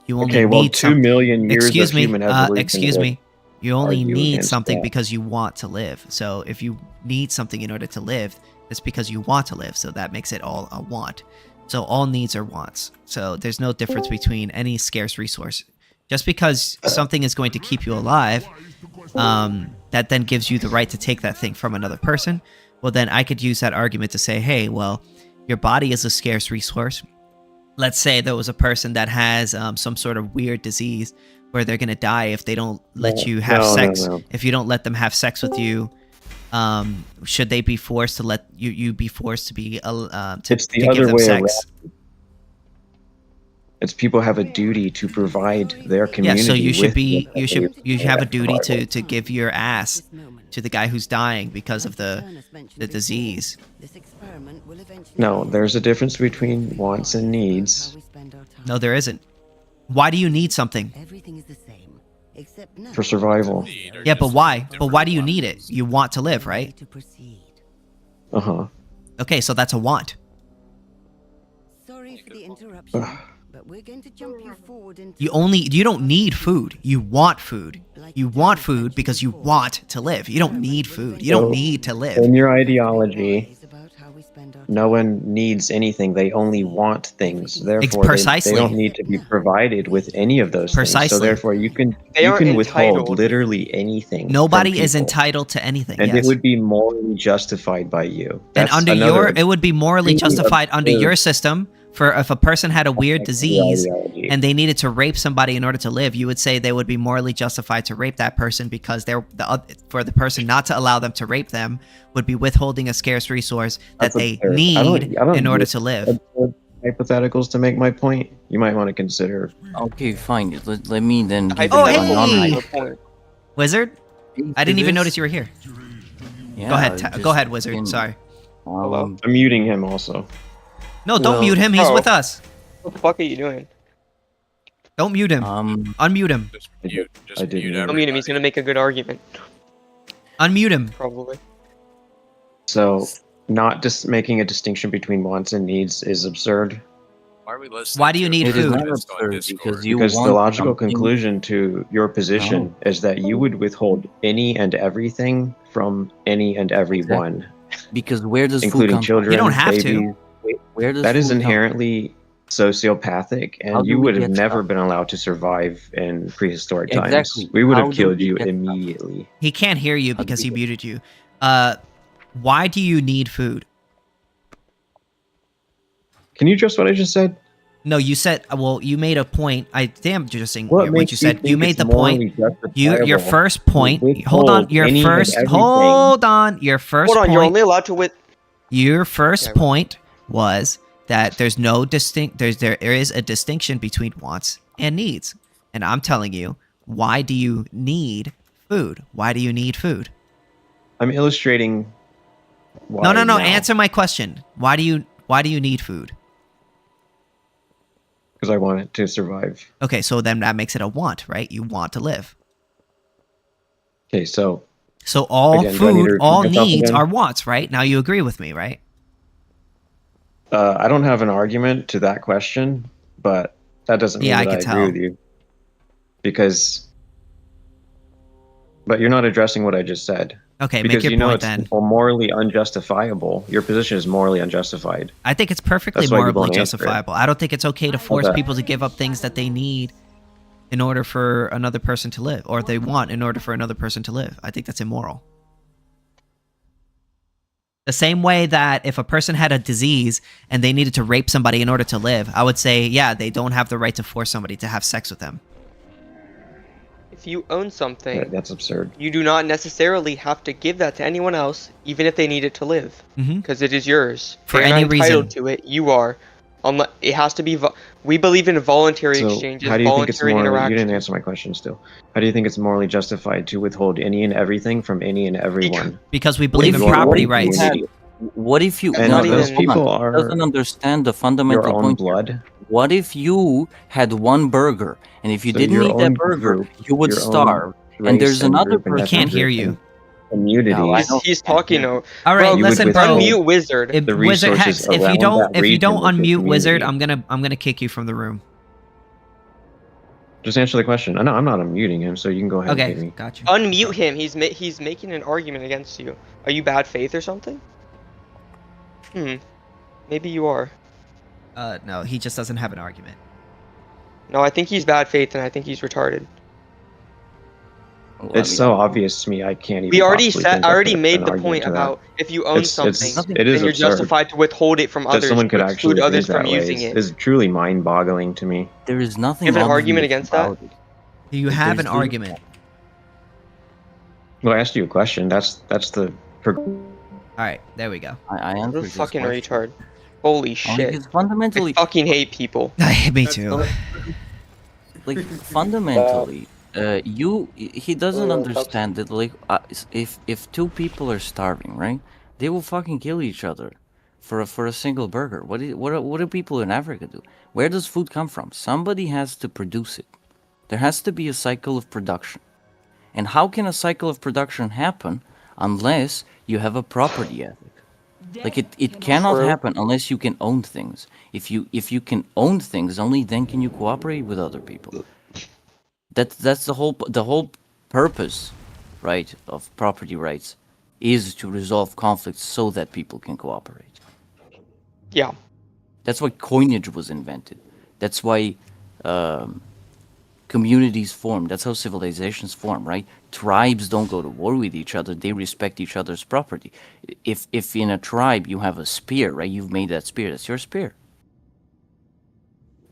Okay, well, need 2 million years excuse of me, human evolution. excuse me. You only argue need against something that. because you want to live. So if you need something in order to live, It's because you want to live, so that makes it all a want. So all needs are wants. So there's no difference between any scarce resource. Just because something is going to keep you alive, that then gives you the right to take that thing from another person. Well, then I could use that argument to say, hey, well, your body is a scarce resource. Let's say there was a person that has some sort of weird disease where they're going to die if they don't let you have sex. No. If you don't let them have sex with you, should they be forced to let you be forced to be to It's the give other them way sex? around. It's people have a duty to provide their Yeah, community. so you should with be what you should they have a duty survival. to give your ass to the guy who's dying because of the disease. No, there's a difference between wants and needs. No, there isn't. Why do you need something? For survival. Need or Yeah, but just why? But different why do you wants. need it? You want to live, right? Uh-huh. Okay, so that's a want. Sorry for the interruption, but we're going to jump you forward into You don't need food. You want food. You want food because you want to live. You don't need food. You don't So, need to live. In your ideology, no one needs anything. They only want things. Therefore, Precisely. they don't need to be provided with any of those things. Precisely. So therefore, you can They aren't withhold entitled. literally anything. from Nobody is people. entitled to anything. And yes. it would be morally justified by you. And That's under another it would be morally really justified under absurd your system for if a person had a weird disease ideology. and they needed to rape somebody in order to live, you would say they would be morally justified to rape that person because for the person not to allow them to rape them would be withholding a scarce resource that That's they absurd. need I don't in order use to live. absurd hypotheticals to make my point. You might want to consider. Okay, fine. Let me then give Oh, you hey! a non- Good point. Wizard? I didn't even notice you were here. Yeah, Go ahead. just Go ahead, Wizard. fucking, Sorry. Um, I'm muting him also. No, don't No. mute him. He's Oh. with us. What the fuck are you doing? Don't mute him. Unmute him. Just mute. Just I did mute mute him. Don't mute him. He's gonna make a good argument, Unmute him. probably. So, not just making a distinction between wants and needs is absurd. Why are we listening? Why do you to need it is food? not Just on absurd Discord? because you Because the want logical something- conclusion to your position is that you would withhold any and everything from any and everyone, Because where does food including come children, You don't have to. babies. from? Where does That is food come from? inherently sociopathic, How and do you we would have get never stuff? been allowed to survive in prehistoric times. Exactly. We would How have do killed we you get stuff? immediately. He can't hear you How do because we he get- muted you. Why do you need food? Can you address what I just said? No, you said. Well, you made a point. I damn interesting. What What makes you said. think You made it's the point. morally Your justifiable first point. to Hold on. withhold Your any and first. everything? Hold on. Your first Hold on, you're point. only allowed to with. Your first Yeah, point was that there is a distinction between wants and needs, and I'm telling you, why do you need food? Why do you need food? I'm illustrating. Why No. now. Answer my question. Why do you need food? Because I want it to survive. Okay, so then that makes it a want, right? You want to live. Okay, so So all Again, do I need to food, repeat all myself needs again? are wants, right? Now you agree with me, right? I don't have an argument to that question, but that doesn't mean Yeah, I that I can agree tell. with you. But you're not addressing what I just said. Okay, Because make your you know point it's then. morally unjustifiable. Your position is morally unjustified. I think it's perfectly That's why you morally won't answer it. justifiable. I don't think it's okay to force Okay. people to give up things that they need in order for another person to live, or they want in order for another person to live. I think that's immoral. The same way that if a person had a disease and they needed to rape somebody in order to live, I would say, yeah, they don't have the right to force somebody to have sex with them. If you own something, That's absurd. you do not necessarily have to give that to anyone else, even if they need it to live, Hmm. because it is yours. For They're any not entitled reason. to it. You are. It has to be. We believe in voluntary So exchanges, how do you think it's voluntary morally? You interaction. didn't answer my question still. How do you think it's morally justified to withhold any and everything from any and everyone? Because we believe in What if you property own rights. community? What if you? And not no, those even- hold on. people are Doesn't understand the fundamental your own point. here. blood. What if you had one burger, and if you So didn't your eat that own burger, group, you would your own starve. And race there's another group and person- We can't ethnic hear group you. and Community. No, I don't- He's talking. All right, Bro, You would listen, withhold bro. Unmute Wizard. If the Wizard resources Hex, if you around don't that region unmute with your Wizard, community. I'm gonna kick you from the room. Just answer the question. No, I'm not unmuting him, so you can go ahead and Okay, kick me. gotcha. Unmute him. He's making an argument against you. Are you bad faith or something? Maybe you are. No, he just doesn't have an argument. No, I think he's bad faith, and I think he's retarded. Well, It's so obvious to me. I can't even. We already possibly said. think I of already an made the argument point to that. about if you own something, It is then you're absurd justified to withhold it from that others, someone could to exclude actually others think from that way. using it. Is truly mind-boggling to me. there is nothing You have an obvious argument against that? about it. Do you Like, have there's an little- argument? Well, I asked you a question. That's the. All right, there we go. I You're answered a his fucking question. retard. Holy Like, shit. it's fundamentally, I fucking hate people. Me too. like fundamentally, he doesn't understand that like if two people are starving, right? They will fucking kill each other for a single burger. What do people in Africa do? Where does food come from? Somebody has to produce it. There has to be a cycle of production. And how can a cycle of production happen unless you have a property ethic? Like it cannot True. happen unless you can own things. If you can own things, only then can you cooperate with other people. That's the whole purpose, right, of property rights, is to resolve conflicts so that people can cooperate. Yeah. That's why coinage was invented. That's why communities form. That's how civilizations form, right? Tribes don't go to war with each other. They respect each other's property. If in a tribe you have a spear, right? You've made that spear. That's your spear.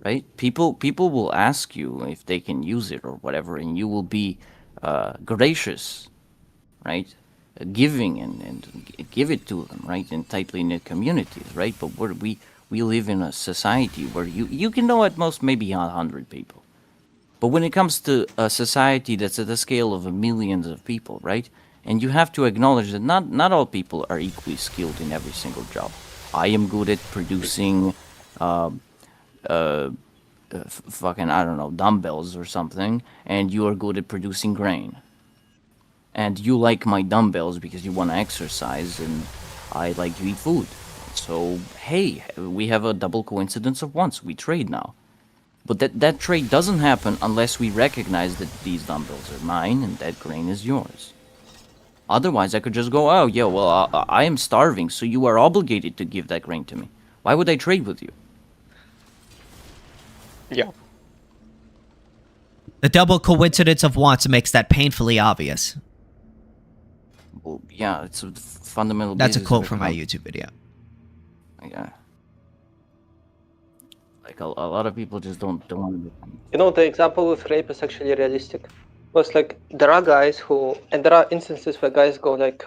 Right? People will ask you if they can use it or whatever, and you will be gracious, right? Giving and give it to them, right? In tightly knit communities, right? But we live in a society where you can know at most maybe 100 people. But when it comes to a society that's at the scale of millions of people, right? And you have to acknowledge that not all people are equally skilled in every single job. I am good at producing, fucking, I don't know, dumbbells or something, and you are good at producing grain. And you like my dumbbells because you want to exercise, and I like to eat food. So, hey, we have a double coincidence of once. We trade now. But that trade doesn't happen unless we recognize that these dumbbells are mine and that grain is yours. Otherwise, I could just go, oh, yeah, well, I am starving, so you are obligated to give that grain to me. Why would I trade with you? Yeah. The double coincidence of wants makes that painfully obvious. Well, yeah, it's a fundamental That's a basis quote of from my economics. YouTube video. Yeah. Like a lot of people just don't want to. You know, the example with rape is actually realistic. Was like there are guys who, and there are instances where guys go like,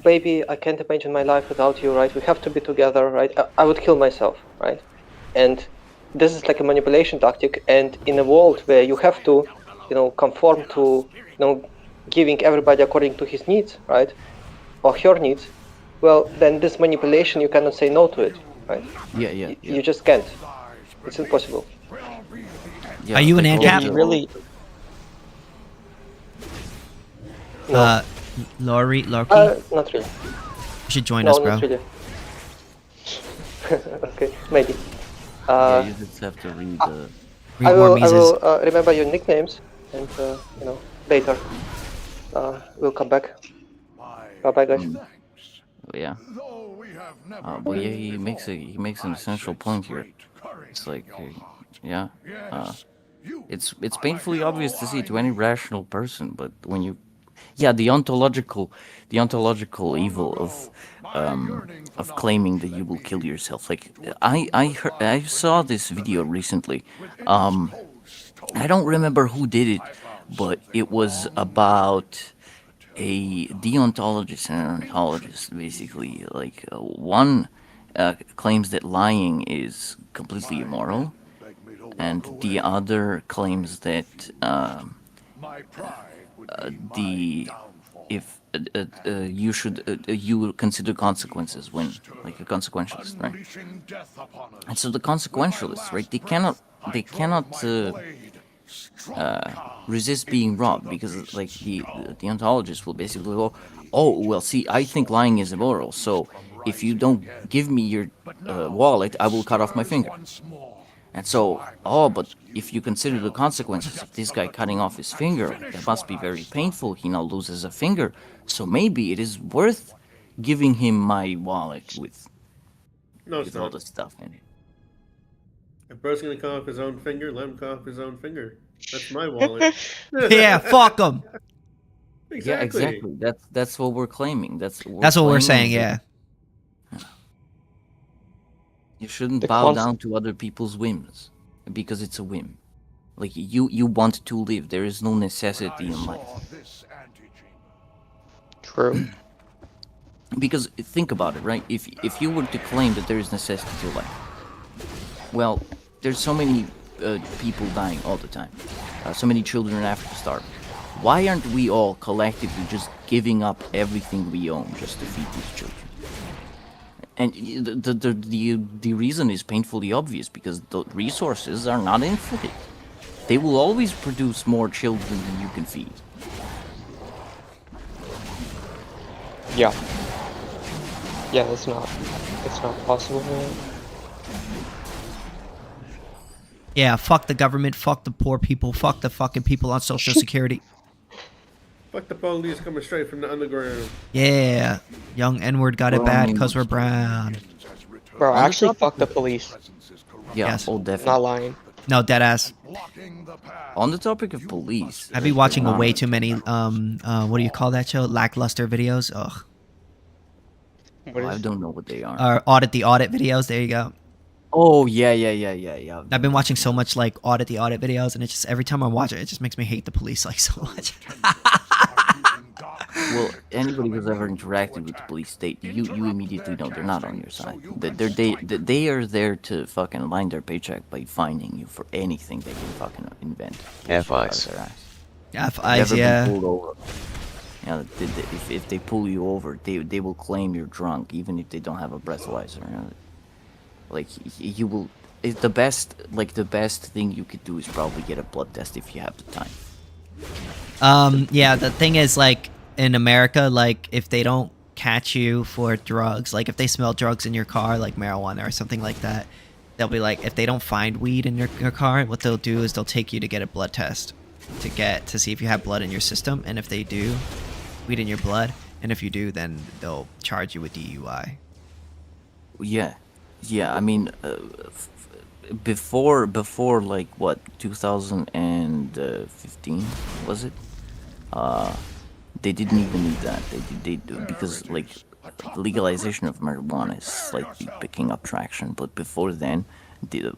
"Baby, I can't imagine my life without you, right? We have to be together, right? I would kill myself, right?" And this is like a manipulation tactic. And in a world where you have to, conform to, giving everybody according to his needs, right, or her needs, well, then this manipulation, you cannot say no to it, right? Yeah. You just can't. It's impossible. Yeah, Are you an like, Ancap? You really. No. Laurie, Not really. you should join No, us, bro. not really. Okay, maybe. yeah, you just have to read the. Read I more will Mises. remember your nicknames, and later we'll come back. Bye bye, guys. Yeah. But yeah, he makes an essential point here. It's like, yeah, it's painfully obvious to see to any rational person, but when you, yeah, the ontological evil of claiming that you will kill yourself. Like I saw this video recently. I don't remember who did it, but it was about a deontologist and an ontologist, basically. Like one claims that lying is completely immoral, and the other claims that you consider consequences when, like a consequentialist, right? And so the consequentialists, right? They cannot resist being robbed, because like the ontologist will basically go, oh well, see, I think lying is immoral, so if you don't give me your wallet, I will cut off my finger. And so, oh, but if you consider the consequences of this guy cutting off his finger, that must be very painful. He now loses a finger, so maybe it is worth giving him my wallet with No, it's with all not. the stuff in it. If bro's gonna cut off his own finger, let him cut off his own finger. That's my wallet. Yeah, fuck them. Exactly. Yeah, exactly. That's what we're claiming. That's what we're saying. Yeah. You shouldn't The bow down to other people's whims because it's a whim. Like you want to live. There is no necessity in life. True. Because think about it, right? If you were to claim that there is necessity to life, well, there's so many people dying all the time. So many children in Africa starving. Why aren't we all collectively just giving up everything we own just to feed these children? And the reason is painfully obvious, because the resources are not infinite. They will always produce more children than you can feed. Yeah. Yeah, it's not possible. Yeah, fuck the government, fuck the poor people, fuck the fucking people on Social Security. Fuck the police coming straight from the underground. Yeah, young N-word got it bad because we're brown. Bro, actually, fuck the police. Yeah, Yes. oh, definitely. Not lying. No, deadass. On the topic of police, I've been watching way too many, what do you call that show? Lackluster videos? Ugh. I don't know what they are. Or Audit the Audit videos, there you go. Oh, yeah. I've been watching so much, like, Audit the Audit videos, and it just, every time I watch it, it just makes me hate the police, like, so much. Well, anybody who's ever interacted with the police, you immediately know they're not on your side. They are there to fucking line their paycheck by fining you for anything they can fucking invent. FIs. FIs, yeah. Pulled over. Yeah, if they pull you over, they will claim you're drunk, even if they don't have a breathalyzer. You know? Like you will. It's the best thing you could do is probably get a blood test if you have the time. Yeah, the thing is, like, in America, like, if they don't catch you for drugs, like, if they smell drugs in your car, like marijuana or something like that, they'll be like, if they don't find weed in your car, what they'll do is they'll take you to get a blood test to see if you have blood in your system, and if they do, weed in your blood, and if you do, then they'll charge you with DUI. Yeah. I mean, before like what 2015 was it? They didn't even need that. They because like the legalization of marijuana is slightly picking up traction, but before then, the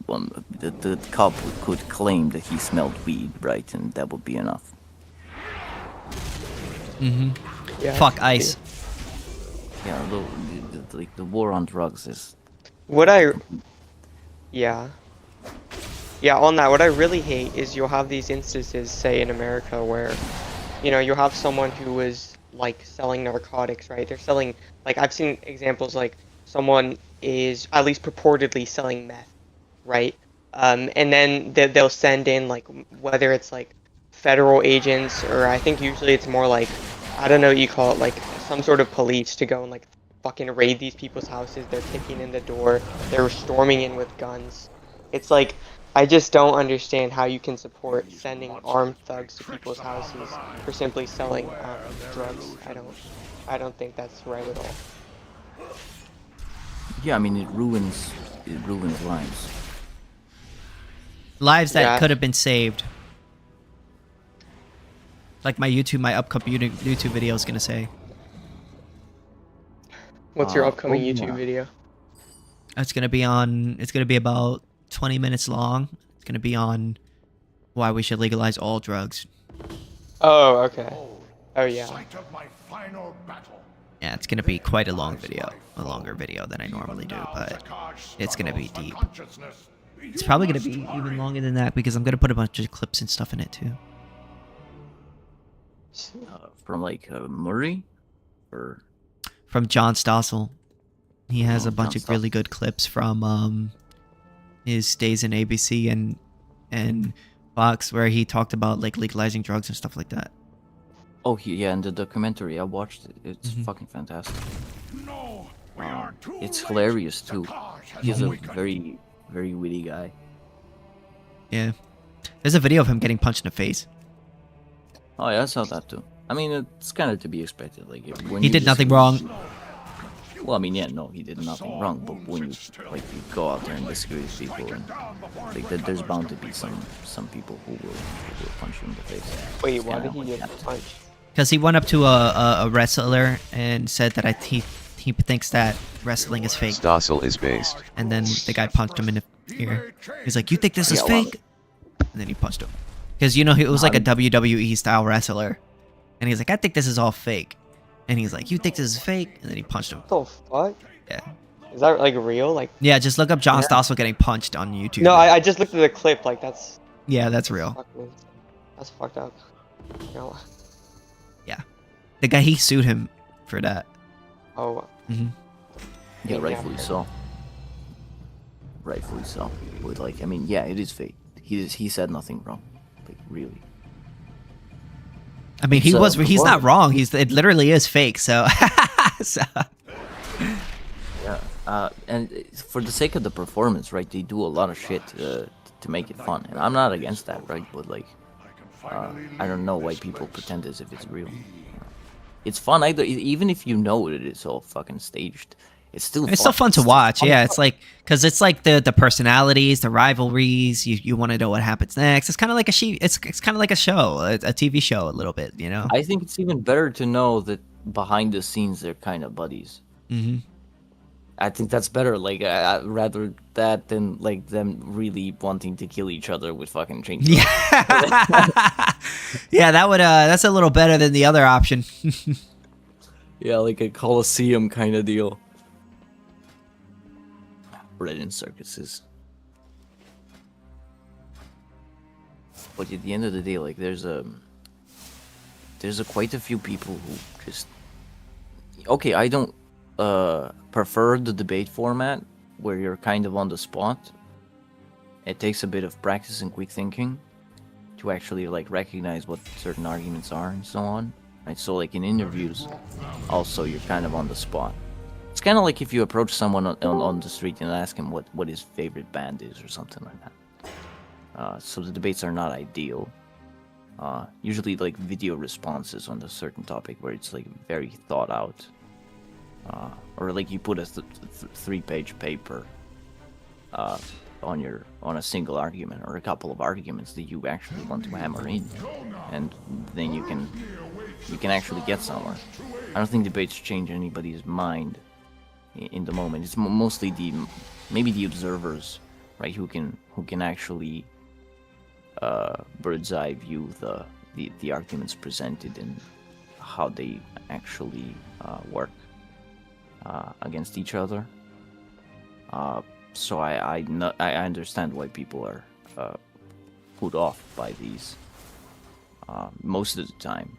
cop could claim that he smelled weed, right, and that would be enough. Yeah. Fuck ICE. Yeah, the war on drugs is. Yeah, on that, what I really hate is you'll have these instances, say in America, where, you know, you'll have someone who is, like, selling narcotics, right? They're selling, like, I've seen examples, like, someone is at least purportedly selling meth, right? And then they'll send in, like, whether it's, like, federal agents, or I think usually it's more like, I don't know what you call it, like, some sort of police to go and, like, fucking raid these people's houses. They're kicking in the door, they're storming in with guns. It's like, I just don't understand how you can support sending armed thugs to people's houses for simply selling drugs. I don't think that's right at all. Yeah, I mean, it ruins lives. Lives that could have been saved. Like my upcoming YouTube video is gonna say. What's your upcoming YouTube video? It's gonna be about 20 minutes long. It's gonna be on why we should legalize all drugs. Oh, okay. Oh, yeah. Yeah, it's gonna be quite a long video. A longer video than I normally do, but it's gonna be deep. It's probably gonna be even longer than that because I'm gonna put a bunch of clips and stuff in it too. From like Murray? Or... From John Stossel. He has a bunch of really good clips from his days in ABC and Fox where he talked about like legalizing drugs and stuff like that. Oh, yeah, and the documentary, I watched it. It's fucking fantastic. It's hilarious too. He's a very, very witty guy. Yeah. There's a video of him getting punched in the face. Oh yeah, I saw that too. I mean, it's kind of to be expected. Like when he did nothing wrong. Well, I mean, yeah, no, he did nothing wrong, but when you you go out there and disagree with people, and there's bound to be some people who will punch you in the face. Wait, why did he get punched? Because he went up to a wrestler and said that he thinks that wrestling is fake. Stossel is based. And then the guy punched him in the ear. He's like, "You think this is fake?" And then he punched him. Because, you know, it was like a WWE style wrestler. And he's like, "I think this is all fake." And he's like, "You think this is fake?" And then he punched him. What the fuck? Yeah. Is that like real? Like. Yeah, just look up John Stossel getting punched on YouTube. No, I just looked at the clip. Like that's. Yeah, that's real. That's fucked up. Yeah. The guy, he sued him for that. Oh. Yeah, rightfully so. Rightfully so. But I mean, yeah, it is fake. He said nothing wrong. Like, really. I mean, he's not wrong. It literally is fake. So. Yeah. And for the sake of the performance, right? They do a lot of shit to make it fun, and I'm not against that, right? But I don't know why people pretend as if it's real. It's fun either, even if you know that it's all fucking staged. It's still fun to watch. Yeah, it's like because it's like the personalities, the rivalries. You want to know what happens next. It's kind of like it's kind of like a show, a TV show, a little bit. You know. I think it's even better to know that behind the scenes they're kind of buddies. Mm-hmm. I think that's better. Rather that than them really wanting to kill each other with fucking chainsaws. Yeah. Yeah, that's a little better than the other option. Yeah, like a Colosseum kind of deal. Bred in circuses. But at the end of the day, there's quite a few people who just. Okay, I don't prefer the debate format where you're kind of on the spot. It takes a bit of practice and quick thinking to actually recognize what certain arguments are and so on. Right? So in interviews, also you're kind of on the spot. It's kind of like if you approach someone on the street and ask him what his favorite band is or something like that. So the debates are not ideal. Usually video responses on a certain topic where it's very thought out. Or you put a 3-page paper on a single argument or a couple of arguments that you actually want to hammer in, and then you can actually get somewhere. I don't think debates change anybody's mind in the moment. It's mostly maybe the observers, right, who can actually bird's eye view the arguments presented and how they actually work against each other. So I understand why people are put off by these most of the time.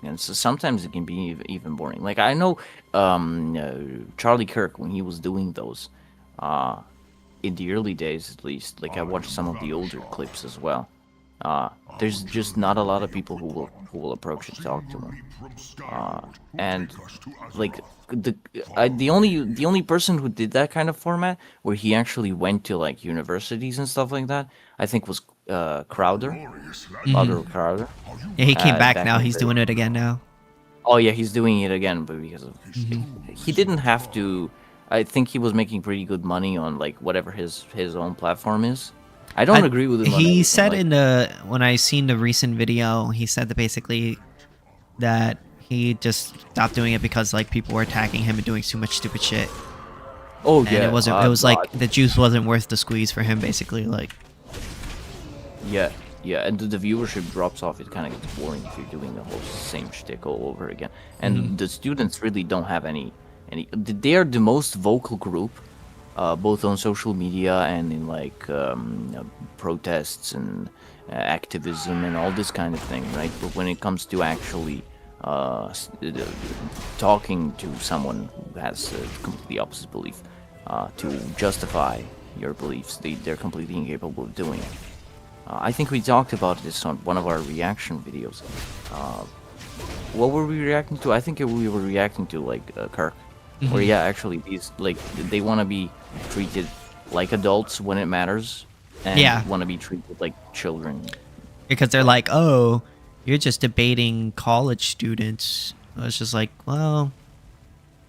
And so sometimes it can be even boring. I know Charlie Kirk, when he was doing those, in the early days at least, I watched some of the older clips as well. There's just not a lot of people who will approach and talk to him. And the only person who did that kind of format where he actually went to universities and stuff like that, I think was Crowder. Mm-hmm. Crowder. Yeah, he came back now. He's doing it again now. Oh yeah, he's doing it again, but because of he didn't have to. I think he was making pretty good money on whatever his own platform is. I don't agree with him. He said when I seen the recent video, he said that basically that he just stopped doing it because people were attacking him and doing too much stupid shit. Oh and yeah, it was the juice wasn't worth the squeeze for him, basically. Yeah, and the viewership drops off. It kind of gets boring if you're doing the whole same shtick all over again. And the students really don't have any. They are the most vocal group, both on social media and in protests and activism and all this kind of thing, right? But when it comes to actually talking to someone who has a completely opposite belief, to justify your beliefs, they're completely incapable of doing it. I think we talked about this on one of our reaction videos. What were we reacting to? I think we were reacting to Kirk. Where actually these they want to be treated like adults when it matters, and want to be treated like children. Because they're like, oh, you're just debating college students. It's just well,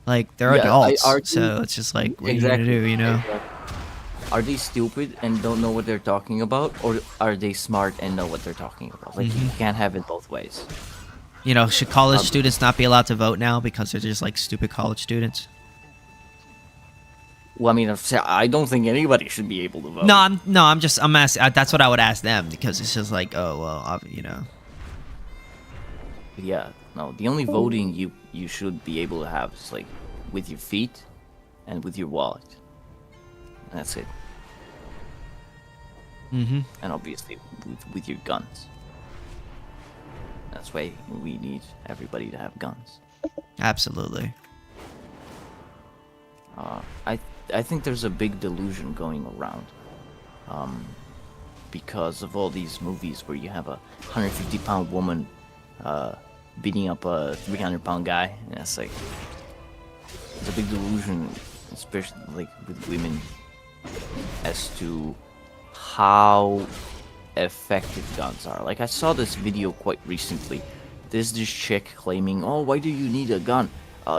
Like, they're adults, so it's just like, what are you gonna do, you know? Are they stupid and don't know what they're talking about, or are they smart and know what they're talking about? Like, you can't have it both ways. You know, should college students not be allowed to vote now because they're just like stupid college students? Well, I mean, I don't think anybody should be able to vote. No, I'm asking. That's what I would ask them, because it's just like, oh well, you know. Yeah, no. The only voting you should be able to have is like with your feet and with your wallet. That's it. Mm-hmm. And obviously with your guns. That's why we need everybody to have guns. Absolutely. I think there's a big delusion going around, because of all these movies where you have a 150-pound woman beating up a 300-pound guy. And it's like, it's a big delusion, especially like with women, as to how effective guns are. Like, I saw this video quite recently. There's this chick claiming, "Oh, why do you need a gun?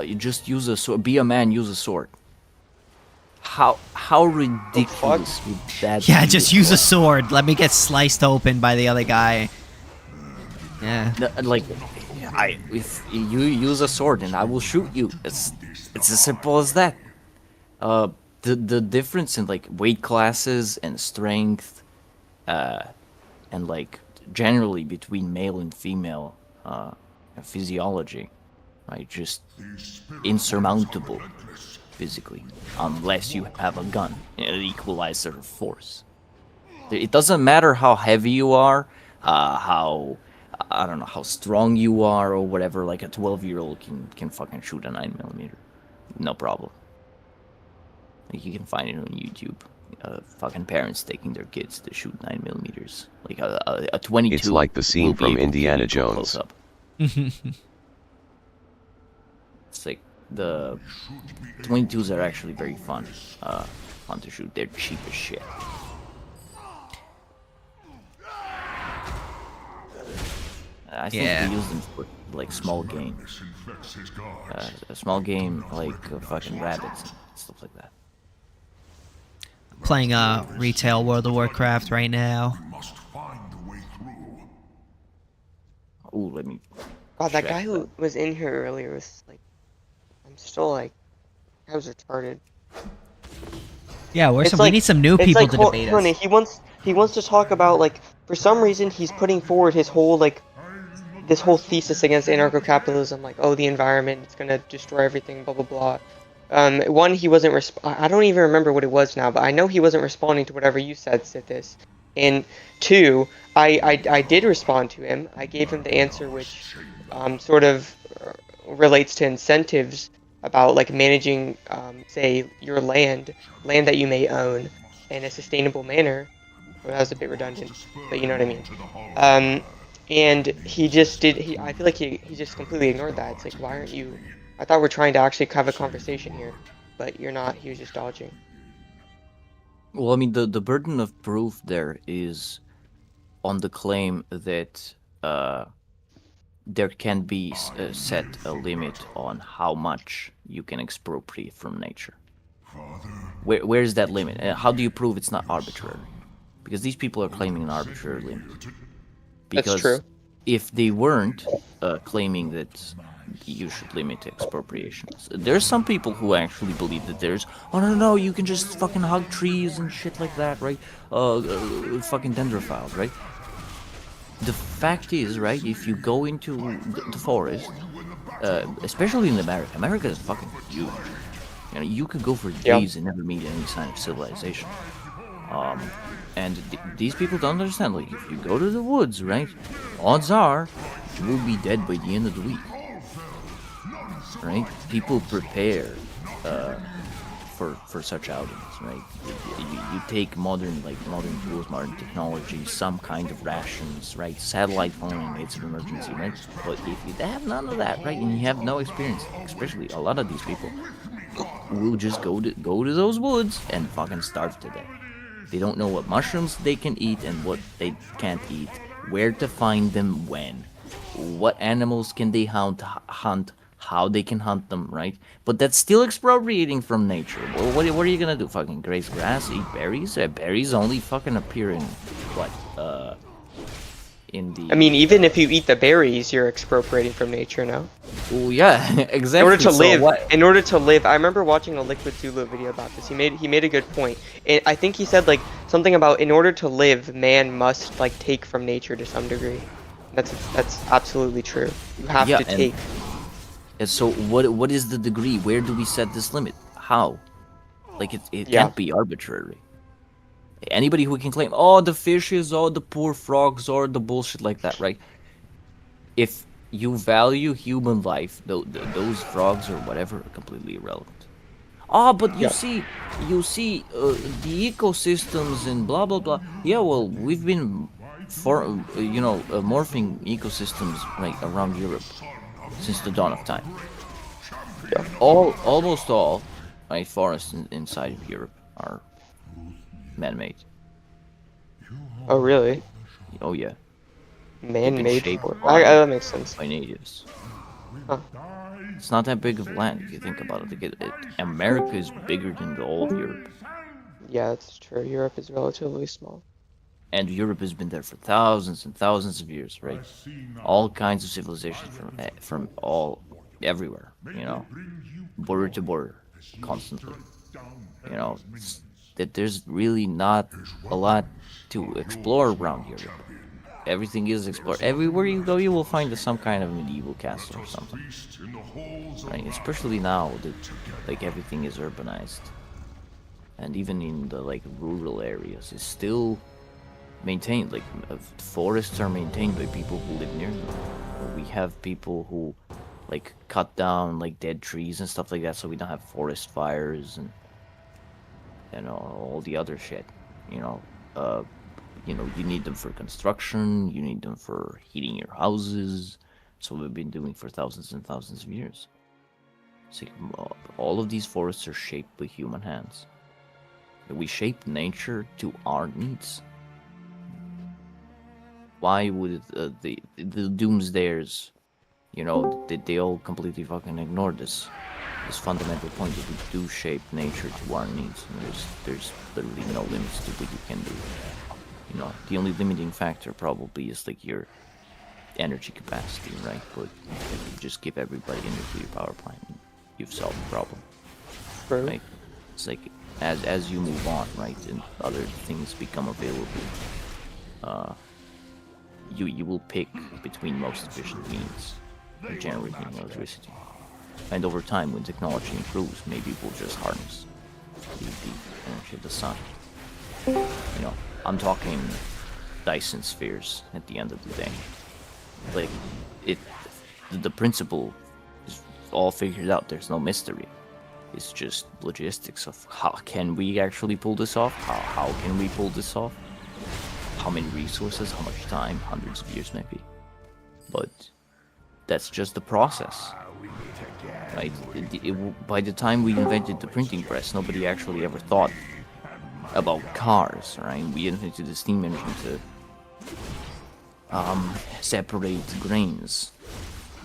You just use a sword. Be a man, use a sword." How ridiculous would that be? Yeah, just use a sword. Let me get sliced open by the other guy. Yeah. Like, if you use a sword and I will shoot you. It's as simple as that. The difference in like weight classes and strength, and like generally between male and female physiology, right? Just insurmountable physically, unless you have a gun, an equalizer of force. It doesn't matter how heavy you are, how, I don't know, how strong you are or whatever. Like a 12-year-old can fucking shoot a 9mm, no problem. Like, you can find it on YouTube. Fucking parents taking their kids to shoot 9mm. Like a 22. It's like the scene from Indiana Jones. It's like the 22s are actually very fun to shoot. They're cheap as shit. I think we use them for like small game. A small game like fucking rabbits and stuff like that. Playing retail World of Warcraft right now. Ooh, let me. God, that guy who was in here earlier was like, I'm still like, I was retarded. Yeah, we need some new people to debate us. He wants to talk about, like, for some reason he's putting forward his whole like, this whole thesis against anarcho-capitalism, like, oh, the environment, it's gonna destroy everything, blah blah blah. One, he wasn't I don't even remember what it was now, but I know he wasn't responding to whatever you said, Sithis. And two, I did respond to him. I gave him the answer, which sort of relates to incentives about like managing, say, your land that you may own in a sustainable manner. Well, that was a bit redundant, but you know what I mean. And he just did. I feel like he just completely ignored that. It's like, why aren't you? I thought we're trying to actually have a conversation here, but you're not. He was just dodging. Well, I mean, the burden of proof there is on the claim that there can be set a limit on how much you can expropriate from nature. Where is that limit? How do you prove it's not arbitrary? Because these people are claiming an arbitrary limit. Because that's true. If they weren't claiming that you should limit expropriations, there's some people who actually believe that there's, oh no, you can just fucking hug trees and shit like that, right? Fucking dendrophiles, right? The fact is, right, if you go into the forest, especially in America is fucking huge. You know, you could go for days and never meet any sign of civilization. And these people don't understand, like, if you go to the woods, right, odds are you will be dead by the end of the week. Right? People prepare for such outings, right? You take modern tools, modern technology, some kind of rations, right? Satellite phone in case of emergency, right? But if you have none of that, right, and you have no experience, especially a lot of these people will just go to those woods and fucking starve to death. They don't know what mushrooms they can eat and what they can't eat, where to find them when, what animals can they hunt, how they can hunt them, right? But that's still expropriating from nature. Well, what are you gonna do? Fucking graze grass, eat berries? Berries only fucking appear in what? In the. I mean, even if you eat the berries, you're expropriating from nature, no? Oh yeah, exactly. In order to So live, what? I remember watching a Liquid Zulu video about this. He made a good point. I think he said like something about in order to live, man must like take from nature to some degree. That's absolutely true. You have to take. And so what is the degree? Where do we set this limit? How? Like it Yeah. can't be arbitrary. Anybody who can claim, oh, the fishes, oh, the poor frogs, or the bullshit like that, right? If you value human life, those frogs or whatever are completely irrelevant. Oh, but you see, the ecosystems and blah blah blah. Yeah, well, we've been morphing ecosystems right around Europe since the dawn of time. Yeah. Almost all forests inside of Europe are man-made. Oh really? Oh yeah. Man-made. That makes sense. By natives. Huh. It's not that big of land if you think about it. America is bigger than all of Europe. Yeah, that's true. Europe is relatively small. And Europe has been there for thousands and thousands of years, right? All kinds of civilizations from everywhere, border to border, constantly. That there's really not a lot to explore around Europe. Everything is explored. Everywhere you go, you will find some kind of medieval castle or something. Right? Especially now that everything is urbanized, and even in the rural areas, it's still maintained. Forests are maintained by people who live near them. We have people who cut down dead trees and stuff like that, so we don't have forest fires and all the other shit. You need them for construction, you need them for heating your houses. So we've been doing for thousands and thousands of years. So all of these forests are shaped by human hands. We shape nature to our needs. Why would the doomsdayers, they all completely fucking ignore this fundamental point that we do shape nature to our needs, and there's literally no limits to what you can do. The only limiting factor probably is your energy capacity, right? But if you just give everybody a nuclear power plant, you've solved the problem. Right? It's as you move on, right, and other things become available, you will pick between most efficient means of generating electricity. And over time, when technology improves, maybe we'll just harness the energy of the sun. I'm talking Dyson spheres at the end of the day. The principle is all figured out. There's no mystery. It's just logistics of how can we actually pull this off? How can we pull this off? How many resources? How much time? Hundreds of years maybe. But that's just the process. Right? By the time we invented the printing press, nobody actually ever thought about cars, right? We invented the steam engine to separate grains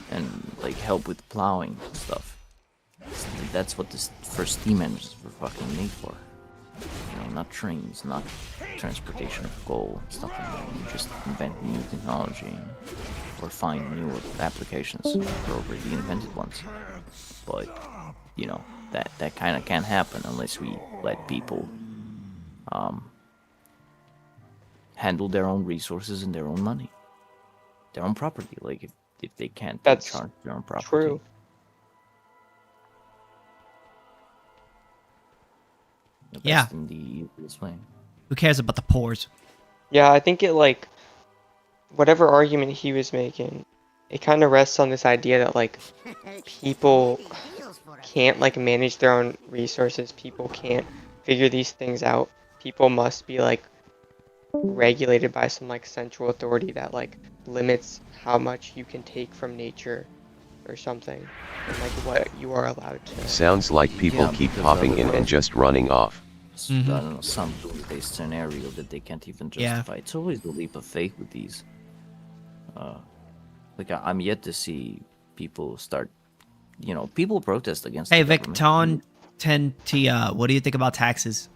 and help with plowing and stuff. That's what the first steam engines were fucking made for. Not trains, not transportation of coal, stuff like that. You just invent new technology or find new applications for already invented ones. But that kind of can't happen unless we let people handle their own resources and their own money, their own property. If they can't charge their own property. True. Yeah. In the easiest way. Who cares about the pores? Yeah, I think it whatever argument he was making, it kind of rests on this idea that people can't manage their own resources. People can't figure these things out. People must be regulated by some central authority that limits how much you can take from nature or something, and what you are allowed to. Sounds like people keep popping in and just running off. I don't know, some doomsday scenario that they can't even justify. It's always the leap of faith with these. I'm yet to see people start you know, people protest against. Hey, the government. Victon Tentia, what do you think about taxes?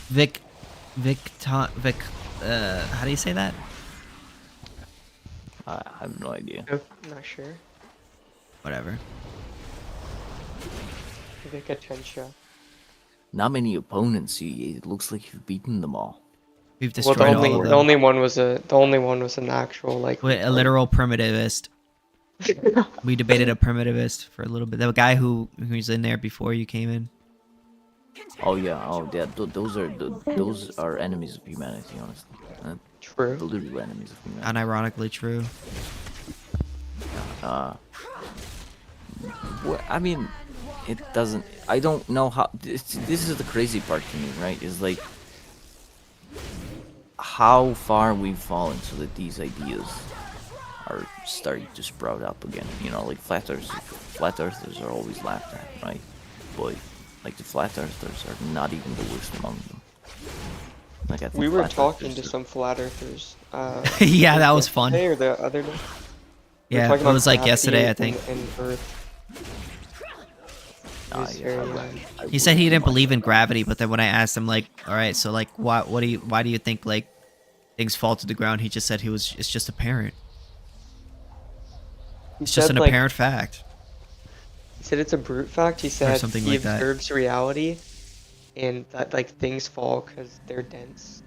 Vic, how do you say that? I have no idea. Nope, not sure. Whatever. Vic Attentia. Not many opponents. It looks like you've beaten them all. We've Well, destroyed all of them. the only one was an actual like Wait, a literal primitivist. We debated a primitivist for a little bit. The guy who was in there before you came in. Oh yeah, those are enemies of humanity, honestly. True. Literal enemies of humanity. Unironically true. I mean, it doesn't. I don't know how. This is the crazy part to me, right? Is like how far we've fallen so that these ideas are starting to sprout up again. You know, like flat earthers are always laughed at, right? But like the flat earthers are not even the worst among them. Like I think we were flat talking earthers to some flat earthers. Yeah, that was fun. Yesterday or the other day. Yeah, it was like yesterday, I think. And Earth. He said he didn't believe in gravity, but then when I asked him, like, all right, so like, why do you think like things fall to the ground? He just said it's just apparent. It's just an apparent fact. He said it's a brute fact. He said something he like that. observes reality, and that like things fall because they're dense,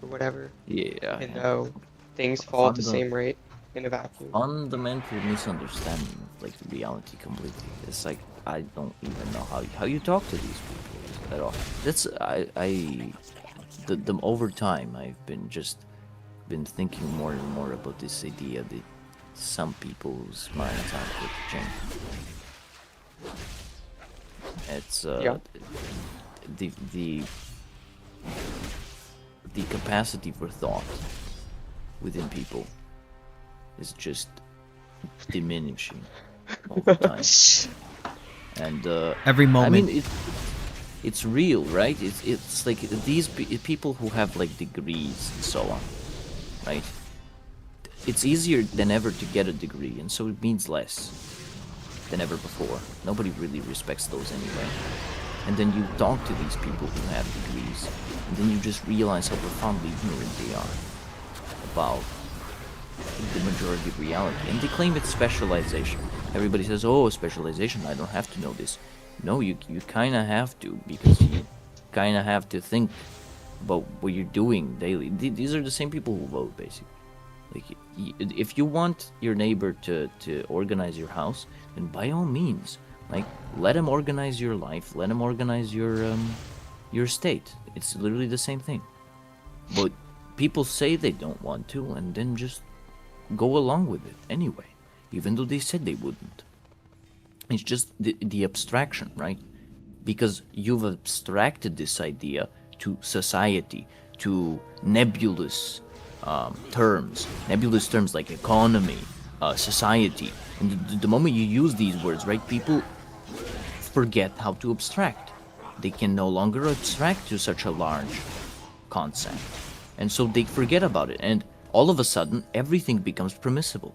or whatever. Yeah. And no, things fall at the same rate in a vacuum. Fundamental misunderstanding of like reality completely. It's like I don't even know how you talk to these people at all. That's over time I've been thinking more and more about this idea that some people's minds aren't quick to change. It's the capacity for thought within people is just diminishing over time. And every moment. I mean, it's real, right? It's like these people who have like degrees and so on, right? It's easier than ever to get a degree, and so it means less than ever before. Nobody really respects those anyway. And then you talk to these people who have degrees, and then you just realize how profoundly ignorant they are about the majority of reality. And they claim it's specialization. Everybody says, oh, specialization, I don't have to know this. No, you kind of have to, because you kind of have to think about what you're doing daily. These are the same people who vote, basically. Like, if you want your neighbor to organize your house, then by all means, like, let him organize your life, let him organize your state. It's literally the same thing. But people say they don't want to, and then just go along with it anyway, even though they said they wouldn't. It's just the abstraction, right? Because you've abstracted this idea to society, to nebulous terms like economy, society. And the moment you use these words, right, people forget how to abstract. They can no longer abstract to such a large concept. And so they forget about it. And all of a sudden, everything becomes permissible.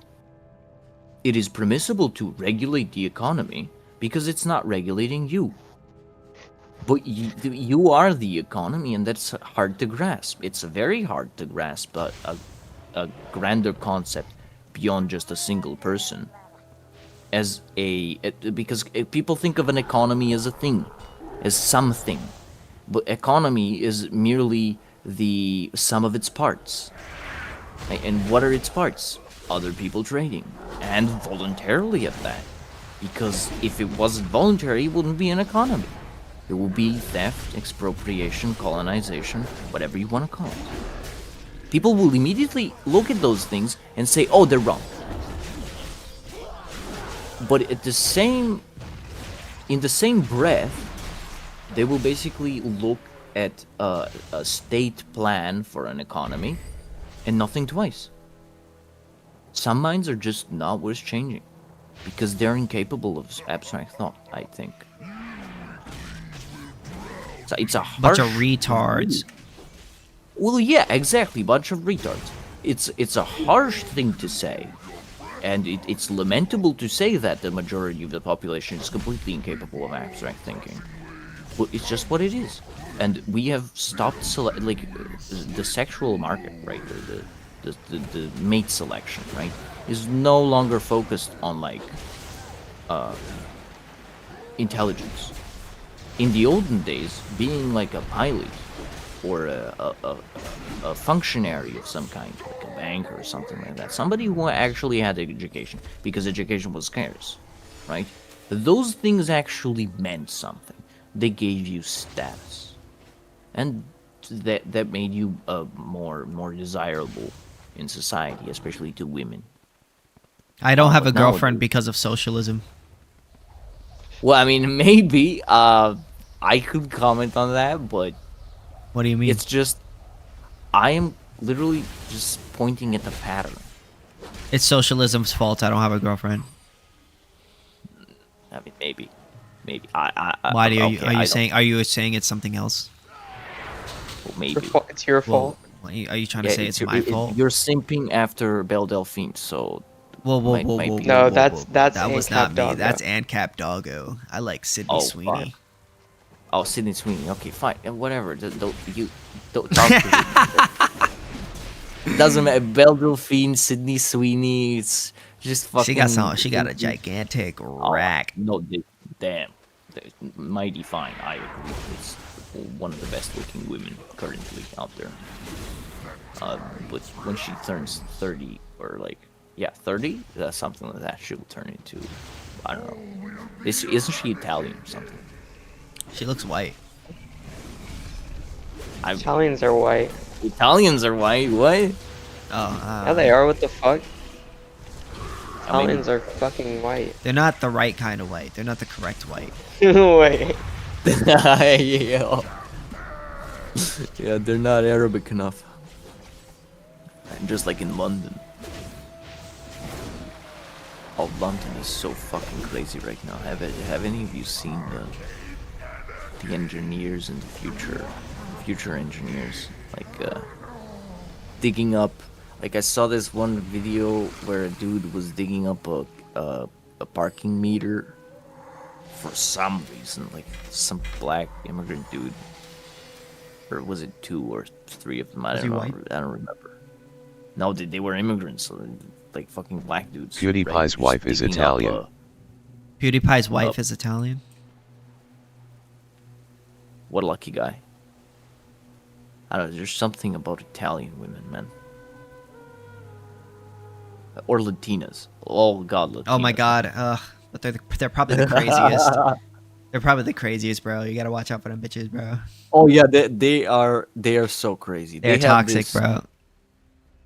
It is permissible to regulate the economy because it's not regulating you. But you are the economy, and that's hard to grasp. It's very hard to grasp a grander concept beyond just a single person. Because people think of an economy as a thing, as something. But economy is merely the sum of its parts. And what are its parts? Other people trading. And voluntarily at that. Because if it wasn't voluntary, it wouldn't be an economy. It will be theft, expropriation, colonization, whatever you want to call it. People will immediately look at those things and say, oh, they're wrong. But in the same breath, they will basically look at a state plan for an economy and not think twice. Some minds are just not worth changing because they're incapable of abstract thought, I think. So it's a bunch of retards. Well, yeah, exactly, bunch of retards. it's a harsh thing to say, and it's lamentable to say that the majority of the population is completely incapable of abstract thinking. But it's just what it is, and we have stopped the sexual market, right? The mate selection, right, is no longer focused on intelligence. In the olden days, being like a pilot or a functionary of some kind, like a banker or something like that, somebody who actually had education, because education was scarce, right? Those things actually meant something. They gave you status, and that made you more desirable in society, especially to women. I don't have a girlfriend because of socialism. Well, I mean, maybe I could comment on that, but what do you mean? It's just I am literally just pointing at the pattern. It's socialism's fault I don't have a girlfriend. I mean, maybe. Why are you saying it's something else? Well, maybe it's your fault. Are you trying to say it's my fault? You're simping after Belle Delphine, so. Whoa. No, that's that was not me. Doggo. That's Ancap Doggo. I like Sydney Sweeney. Oh, Sydney Sweeney. Okay, fine. Whatever. Don't talk to me. Doesn't matter. Belle Delphine, Sydney Sweeney. It's just fucking. She got a gigantic rack. No, damn. Mighty fine. I agree. It's one of the best looking women currently out there. But when she turns 30 or 30, something like that, she will turn into, I don't know. Isn't she Italian or something? She looks white. Italians are white. Italians are white? What? Oh, yeah, they are. What the fuck? Italians are fucking white. They're not the right kind of white. They're not the correct white. Wait. Yeah, they're not Arabic enough. Just like in London. Oh, London is so fucking crazy right now. Have any of you seen the engineers in the future engineers, digging up? Like, I saw this one video where a dude was digging up a parking meter for some reason, like some black immigrant dude, or was it 2 or 3 of them? I don't know. I don't remember. No, they were immigrants, like fucking black dudes. PewDiePie's wife is Italian. PewDiePie's wife is Italian? What a lucky guy. I don't know, there's something about Italian women, man. Or Latinas. Oh god, Latinas. Oh my god, but they're probably the craziest. They're probably the craziest, bro. You gotta watch out for them bitches, bro. Oh yeah, they are so crazy. They're toxic, bro.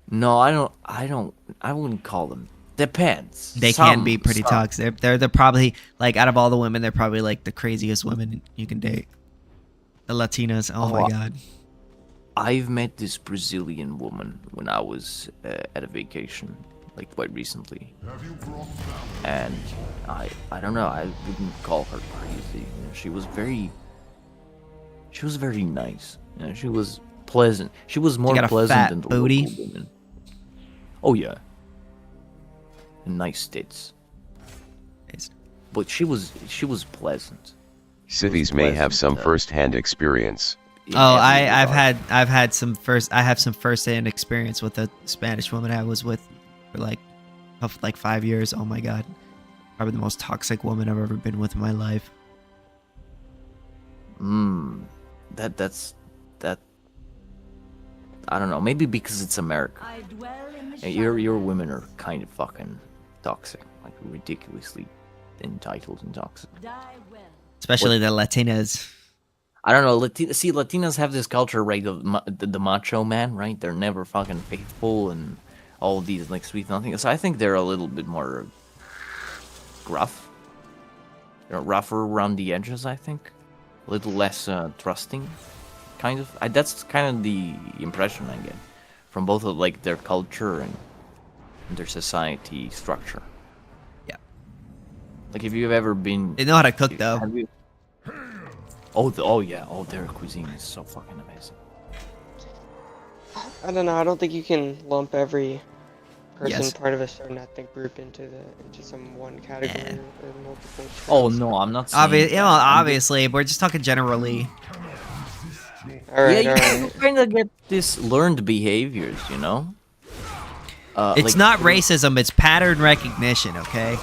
No, I wouldn't call them. Depends. They can be pretty toxic. They're probably, like, out of all the women, they're probably like the craziest women you can date. The Latinas. Oh my god. I've met this Brazilian woman when I was at a vacation, like quite recently, and I don't know. I wouldn't call her crazy. You know, she was very nice. You know, she was pleasant. She was more pleasant than the local women. Oh yeah, and nice tits. But she was pleasant. Sithis may have some first-hand experience. Oh, I have some first-hand experience with a Spanish woman I was with for like 5 years. Oh my god, probably the most toxic woman I've ever been with in my life. That. I don't know. Maybe because it's America. Your women are kind of fucking toxic, like ridiculously entitled and toxic. Especially the Latinas. I don't know. Latinas have this culture, right, of the macho man, right? They're never fucking faithful and all of these, like, sweet nothing. So I think they're a little bit more gruff. They're rougher around the edges, I think. A little less trusting, kind of. That's kind of the impression I get from both of, like, their culture and their society structure. Yeah. Like, if you've ever been... They know how to cook, though. Oh yeah. Oh, their cuisine is so fucking amazing. I don't know. I don't think you can lump every person Yes. part of a certain ethnic group into some one category or multiple. Oh traits. no, I'm not saying that. Obviously, we're just talking generally. Alright, you alright. kind of get this learned behaviors, you know. It's not racism; it's pattern recognition. Okay.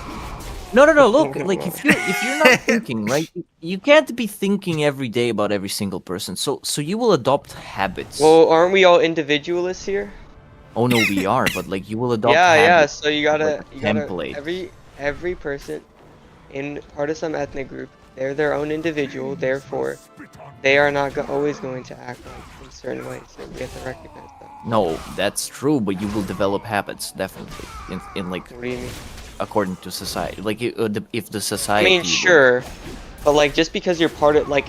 No. Look, like if you're not thinking, right, you can't be thinking every day about every single person. So you will adopt habits. Well, aren't we all individualists here? Oh no, we are, but like you will adopt Yeah, habits. so you gotta, template. every person in part of some ethnic group, they're their own individual, therefore, they are not always going to act like in certain ways, so we have to recognize that. No, that's true, but you will develop habits, definitely, in like, what do you mean? According to society, like if the society. I mean, sure, but like just because you're part of like,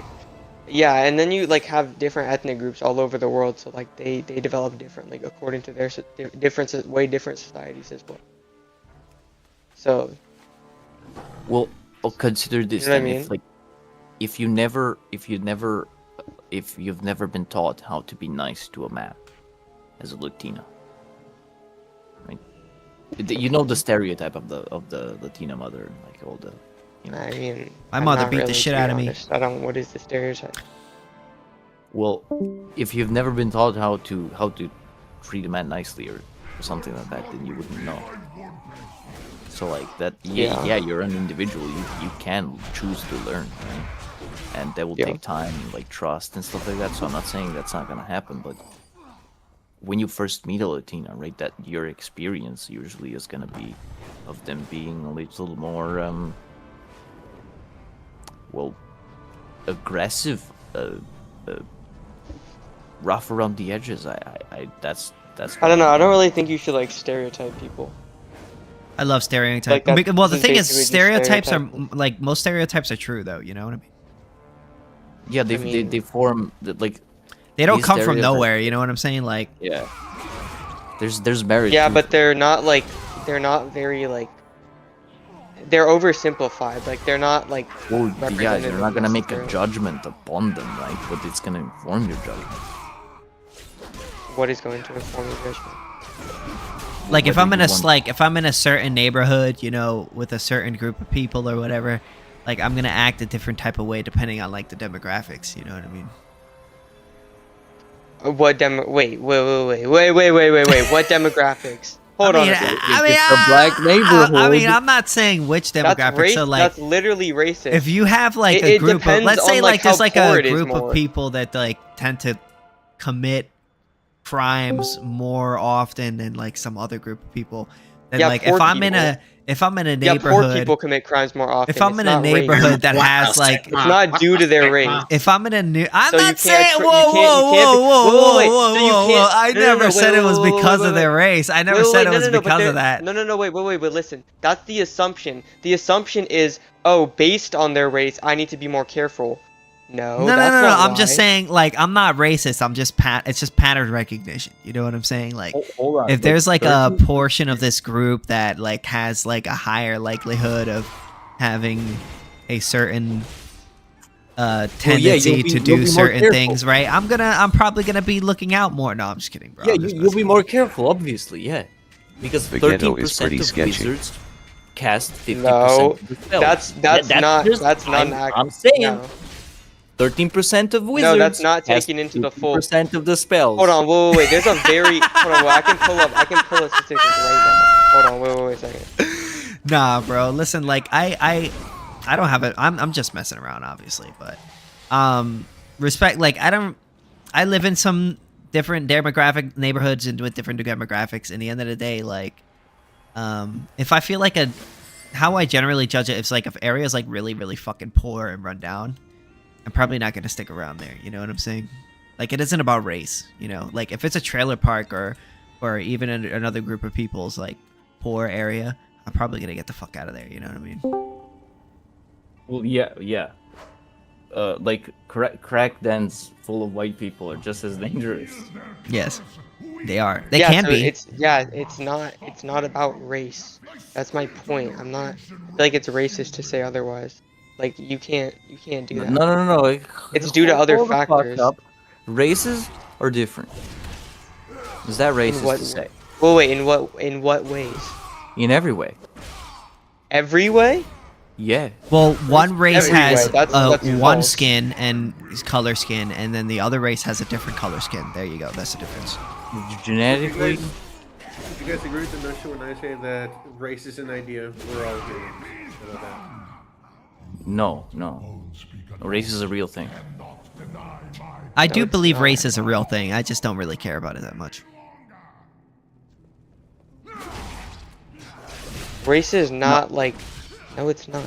yeah, and then you like have different ethnic groups all over the world, so like they develop differently according to their different societies as well. So. Well, consider this You know what I then. mean? If you've never been taught how to be nice to a man as a Latina, right? You know the stereotype of the Latina mother, like all the. You know. I mean, my mother beat the shit out of me. I don't. What is the stereotype? Well, if you've never been taught how to treat a man nicely or something like that, then you wouldn't know. So like that, yeah, you're an individual. You can choose to learn, right? And that will take time, like trust and stuff like that. So I'm not saying that's not gonna happen, but when you first meet a Latina, right, that your experience usually is gonna be of them being a little more, well, aggressive, rough around the edges. That's. I don't know. I don't really think you should like stereotype people. I love stereotypes. Like well, the thing is, basically just stereotypes are stereotyping. like most stereotypes are true, though. You know what I mean? Yeah, they form like. They don't these come from stereotypes- nowhere. You know what I'm saying? Like. Yeah. There's merit. Yeah, to but it. they're not very like. They're oversimplified. Like they're not like. Well, yeah, representative you're not gonna make a necessarily. judgment upon them, right? But it's gonna inform your judgment. What is going to inform your judgment? Like if Whether I'm in you a want- if I'm in a certain neighborhood, you know, with a certain group of people or whatever, like I'm gonna act a different type of way depending on like the demographics. You know what I mean? What Wait. What demographics? Hold on a second. It's a black neighborhood. I mean, I'm not saying which demographic. So like, that's literally racist. if you have like It- a it group of, depends let's on, say like how there's like poor a it is group more. of people that like tend to commit crimes more often than like some other group of people. And Yeah, like poor if I'm people. in a Yeah, neighborhood, poor people commit crimes more often. if I'm It's in a not race. neighborhood that has like, It's not due to their race. if I'm in a new, I'm So you not can't saying, tr- you whoa, can't- you can't be- whoa, wait, whoa, so you whoa, can't- I no, no, never no, said wait, it was wait, wait, because wait, of their race. I never Wait, said wait, it no, was no, no, but because there- of that. No, wait, but listen. That's the assumption. The assumption is, oh, based on their race, I need to be more careful. No, No, that's not I'm just why. saying, like, I'm not racist. I'm just it's just pattern recognition. You know what I'm saying? Like, Hold on. if there's like a 13 portion of this group that like has like a higher likelihood of having a certain tendency to you'll do be more certain careful. things, right? I'm probably gonna be looking out more. No, I'm just kidding, bro. Yeah, I'm just you'll messing be with more you. careful, obviously, yeah. Because The ghetto is 13% pretty of sketchy. wizards cast 50% No, of the spells. that's not just- an I'm saying no. 13% of wizards. No, that's not cast taken into the full. 50% of the spells. Hold on, wait. There's a very hold on. I can pull a statistic right now. Hold on, wait a second. Nah, bro. Listen, like I don't have it. I'm just messing around, obviously, but respect. Like I live in some different demographic neighborhoods and with different demographics. In the end of the day, like if I feel like how I generally judge it, it's like if area's like really really fucking poor and run down, I'm probably not gonna stick around there. You know what I'm saying? Like it isn't about race. You know, like if it's a trailer park or even another group of people's like poor area, I'm probably gonna get the fuck out of there. You know what I mean? Well, yeah. Like crack dens full of white people are just as dangerous. Yes, they are. They yeah, can so be. It's not about race. That's my point. I feel like it's racist to say otherwise. Like you can't do that. No. It's due to other Hold the fuck factors. up. Races are different. Is that In racist what to say? Well, wait. In what ways? In every way. Every way? Yeah. Well, one race Every has way, that's one false. skin and color skin, and then the other race has a different color skin. There you go. That's the difference. Genetically. Do you guys agree with the notion when I say that race is an idea? We're all humans. How about that? No. Race is a real thing. I do believe race is a real thing. I just don't really care about it that much. Race is not like. No, it's not.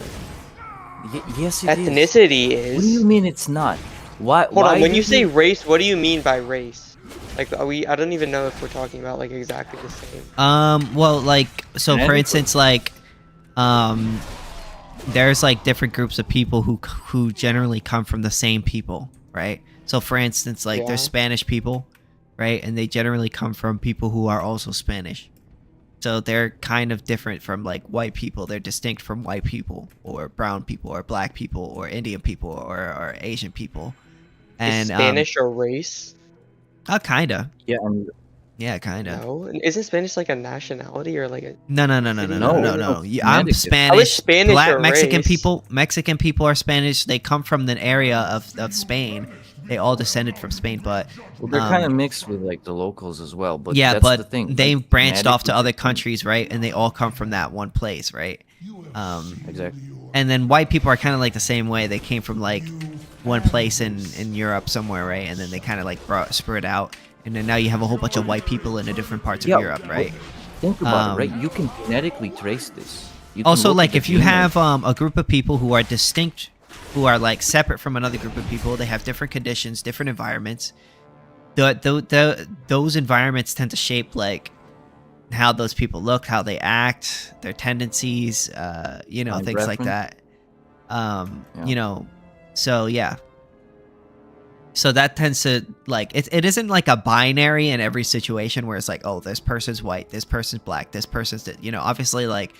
Yes, it is. Ethnicity is. What do you mean it's not? Why? Hold why on. When do you say race, what do you mean by race? Like, I don't even know if we're talking about like exactly the same. Well, like, so for Genetically. instance, like, there's like different groups of people who generally come from the same people, right? So for instance, like, there's Yeah. Spanish people, right? And they generally come from people who are also Spanish. So they're kind of different from like white people. They're distinct from white people or brown people or black people or Indian people or Asian people. And Is Spanish a race? Kinda. Yeah. And Yeah, kinda. No. Isn't Spanish like a nationality or like a? No. No. I'm Semantic. Spanish. How is Spanish Black a Mexican race? people. Mexican people are Spanish. They come from an area of Spain. They all descended from Spain, but well, they're kind of mixed with like the locals as well. But yeah, that's but the thing. they like, branched off to genetically- other countries, right? And they all come from that one place, right? Exactly. And then white people are kind of like the same way. They came from like one place in Europe somewhere, right? And then they kind of like spread out, and then now you have a whole bunch of white people in the different parts of Europe, right? Think about it, right? You can genetically trace this. You can Also, look like, at the if you genome. have a group of people who are distinct, who are like separate from another group of people, they have different conditions, different environments. Those environments tend to shape like how those people look, how they act, their tendencies, things like that. You know, so yeah. So that tends to like it isn't like a binary in every situation where it's like, oh, this person's white, this person's black, this person's obviously like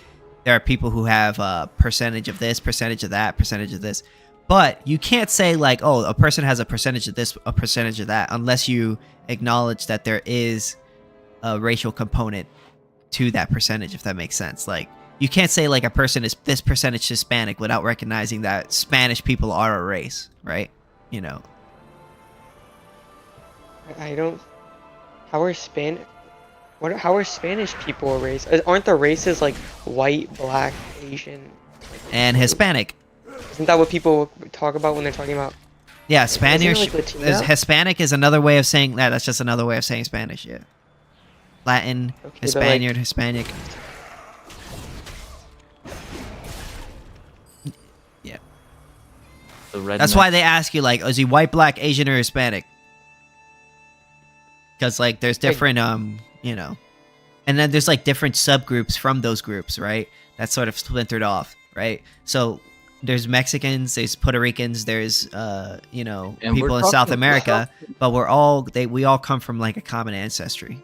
there are people who have a percentage of this, percentage of that, percentage of this. But you can't say like, oh, a person has a percentage of this, a percentage of that, unless you acknowledge that there is a racial component to that percentage, if that makes sense. Like, you can't say like a person is this percentage Hispanic without recognizing that Spanish people are a race, right? You know. I don't. How are How are Spanish people a race? Aren't the races like white, black, Asian, and Hispanic? Isn't that what people talk about when they're talking about? Yeah, Spanish. Isn't it, like, Latino? Hispanic is another way of saying that. That's just another way of saying Spanish. Yeah. Latin, Okay, Hispaniard, like, Hispanic. Yeah. That's why they ask you like, is he white, black, Asian, or Hispanic? Because like there's different and then there's like different subgroups from those groups, right? That's sort of splintered off, right? So there's Mexicans, there's Puerto Ricans, there's people in South America, but we all come from like a common ancestry.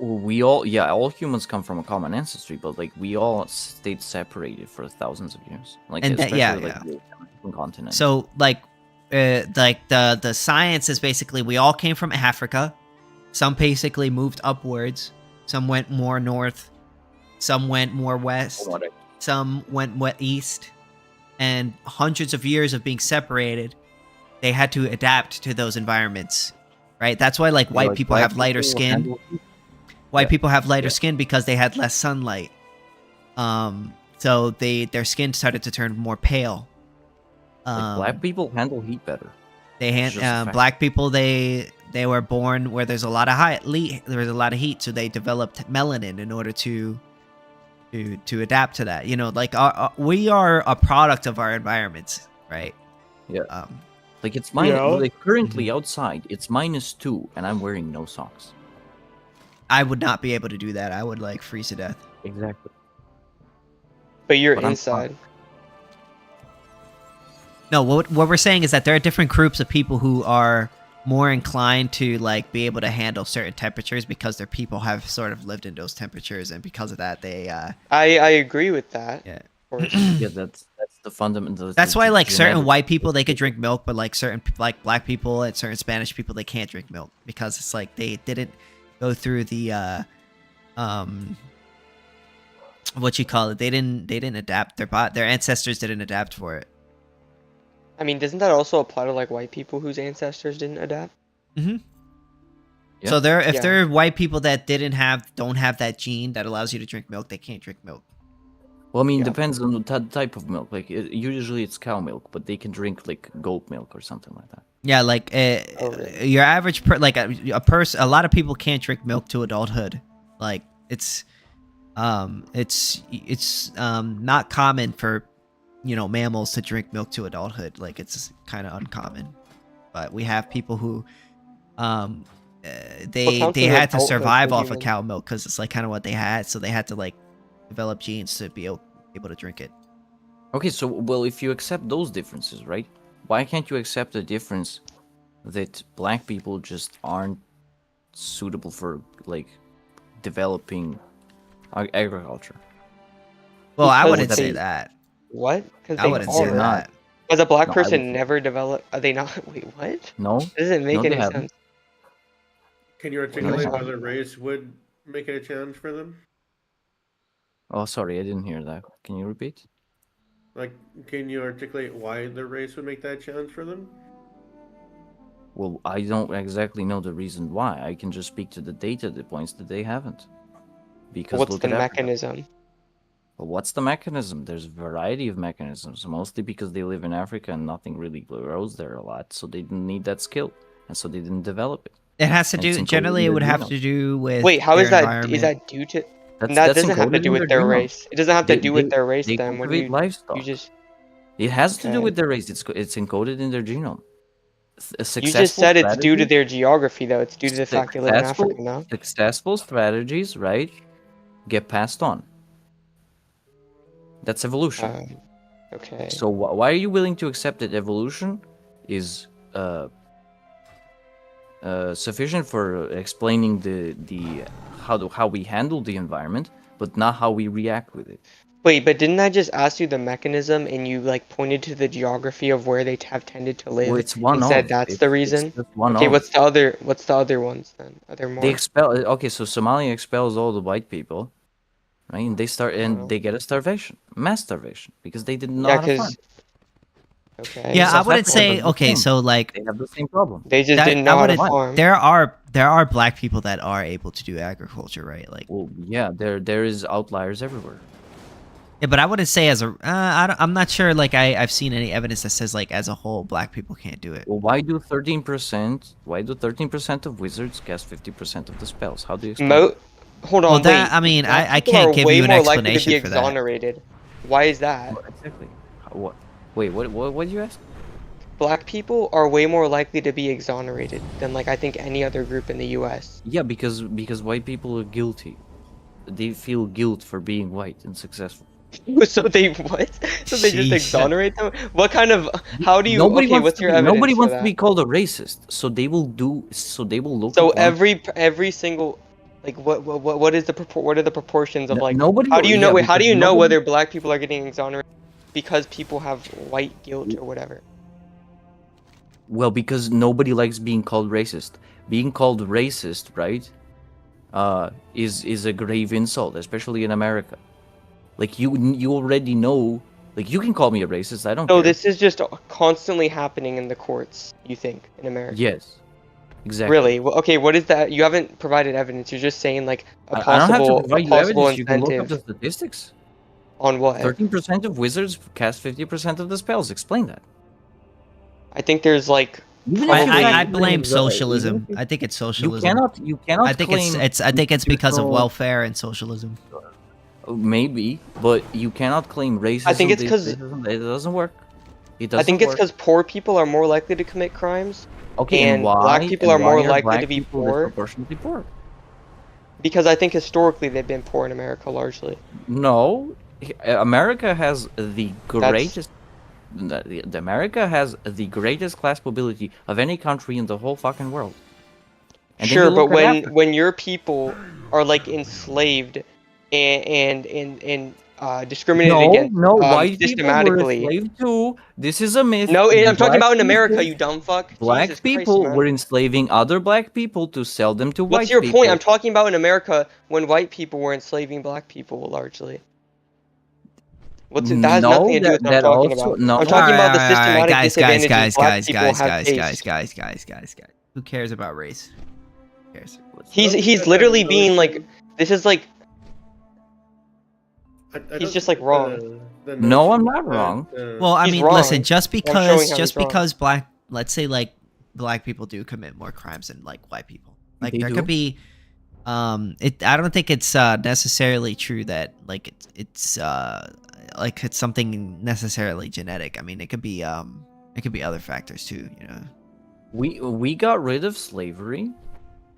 All humans come from a common ancestry, but like we all stayed separated for thousands of years. Like, And especially yeah. the American continent. So like the science is basically we all came from Africa. Some basically moved upwards. Some went more north. Some went more west. Some went east. And hundreds of years of being separated, they had to adapt to those environments, right? That's why like white people have lighter skin. White people have lighter skin because they had less sunlight. So their skin started to turn more pale. Like, black people handle heat better. Black people they were born where there's a lot of there's a lot of heat, so they developed melanin in order to adapt to that. Like we are a product of our environments, right? Yeah. Like it's like currently outside it's -2 and I'm wearing no socks. I would not be able to do that. I would like freeze to death. Exactly. But you're inside. No, what we're saying is that there are different groups of people who are more inclined to like be able to handle certain temperatures because their people have sort of lived in those temperatures, and because of that they I agree with that. Yeah. Yeah, that's the fundamental. That's why like certain white people they could drink milk, but like certain like black people and certain Spanish people they can't drink milk because it's like they didn't go through the what you call it. They didn't adapt their ancestors didn't adapt for it. I mean, doesn't that also apply to like white people whose ancestors didn't adapt? Mm-hmm. Yeah. So if they're white people that don't have that gene that allows you to drink milk, they can't drink milk. Well, I mean, depends on the type of milk. Like usually it's cow milk, but they can drink like goat milk or something like that. Yeah, like your average a lot of people can't drink milk to adulthood. Like it's not common for mammals to drink milk to adulthood. Like it's kind of uncommon. But we have people who they had to survive off of cow milk because it's like kind of what they had, so they had to like develop genes to be able to drink it. Okay, so well, if you accept those differences, right? Why can't you accept the difference that black people just aren't suitable for like developing agriculture? Well, I wouldn't say that. What? Because I wouldn't say that. As a black person, never develop. Are they not? Wait, what? No. It doesn't make any sense. Can you articulate why the race would make it a challenge for them? Oh, sorry, I didn't hear that. Can you repeat? Like, can you articulate why the race would make that challenge for them? Well, I don't exactly know the reason why. I can just speak to the data that points that they haven't. Because what's the mechanism? Well, what's the mechanism? There's a variety of mechanisms, mostly because they live in Africa and nothing really grows there a lot, so they didn't need that skill, and so they didn't develop it. It has to do. Generally, it would have to do with. Wait, how is that? Is that due to? That doesn't have to do with their race. It doesn't have to do with their race. Then when you just. It has to do with their race. It's encoded in their genome. You just said it's due to their geography, though. It's due to the fact they live in Africa, no? Successful strategies, right, get passed on. That's evolution. Okay. So why are you willing to accept that evolution is sufficient for explaining the how we handle the environment, but not how we react with it? Wait, but didn't I just ask you the mechanism, and you like pointed to the geography of where they have tended to live? Well, it's one and said that's the reason. Okay, what's the other ones then? Are there more? They expel. Okay, so Somalia expels all the white people, right? And they get a starvation, mass starvation, because they did not have fun. Okay. Yeah, I wouldn't say okay. So like they have the same problem. They just didn't know how to farm. There are black people that are able to do agriculture, right? Like, well, yeah, there is outliers everywhere. Yeah, but I wouldn't say I'm not sure. Like I've seen any evidence that says like as a whole, black people can't do it. Well, why do 13%? Why do 13% of wizards cast 50% of the spells? How do you explain? Hold on, wait. I mean, I can't give you an explanation for that. Exonerated. Why is that? What, exactly. What? Wait, what did you ask? Black people are way more likely to be exonerated than like I think any other group in the U.S. Yeah, because white people are guilty. They feel guilt for being white and successful. So they what? So they just exonerate them? What kind of? How do you? What's your evidence? Nobody wants to be called a racist, so they will do. So they will look. So every single, like what is the what are the proportions of like? Nobody. How do you know? Wait, how do you know whether black people are getting exonerated because people have white guilt or whatever? Well, because nobody likes being called racist. Being called racist, right? Is a grave insult, especially in America. Like you already know. Like you can call me a racist. I don't. So care. this is just constantly happening in the courts. You think in America? Yes. Exactly. Really? Well, okay. What is that? You haven't provided evidence. You're just saying like a possible. I don't have to provide you evidence. You can look up incentive. the statistics. On what? 13% of wizards cast 50% of the spells. Explain that. I think there's like. I blame socialism. I think it's socialism. You cannot. I think claim I think it's because of welfare and socialism. Maybe, but you cannot claim racism. I think it's because it doesn't work. It doesn't. I think it's because poor people are more likely to commit crimes. Okay, and black people are more likely to be poor. Proportionately poor. Because I think historically they've been poor in America largely. No, America has the greatest. America has the greatest class mobility of any country in the whole fucking world. And sure, but when your people are like enslaved and discriminated No, against no, white people were systematically. enslaved too. This is a myth. No, I'm talking Black about in America, people- you dumb fuck. Black Jesus people Christ, man. were enslaving other black people to sell them to What's white your people. point? I'm talking about in America when white people were enslaving black people largely. That has nothing to do with what I'm talking about. I'm talking about the systematic disadvantages black people have faced. guys. Who cares about race? Who cares? He's literally being like, this is like, he's just like wrong. No, I'm not wrong. Well, I He's mean, wrong. listen, just I'm showing how he's because let's say like black people do commit more crimes than like white people. Like They there do. could be, I don't think it's necessarily true that like it's something necessarily genetic. I mean, it could be other factors too. You know. We got rid of slavery.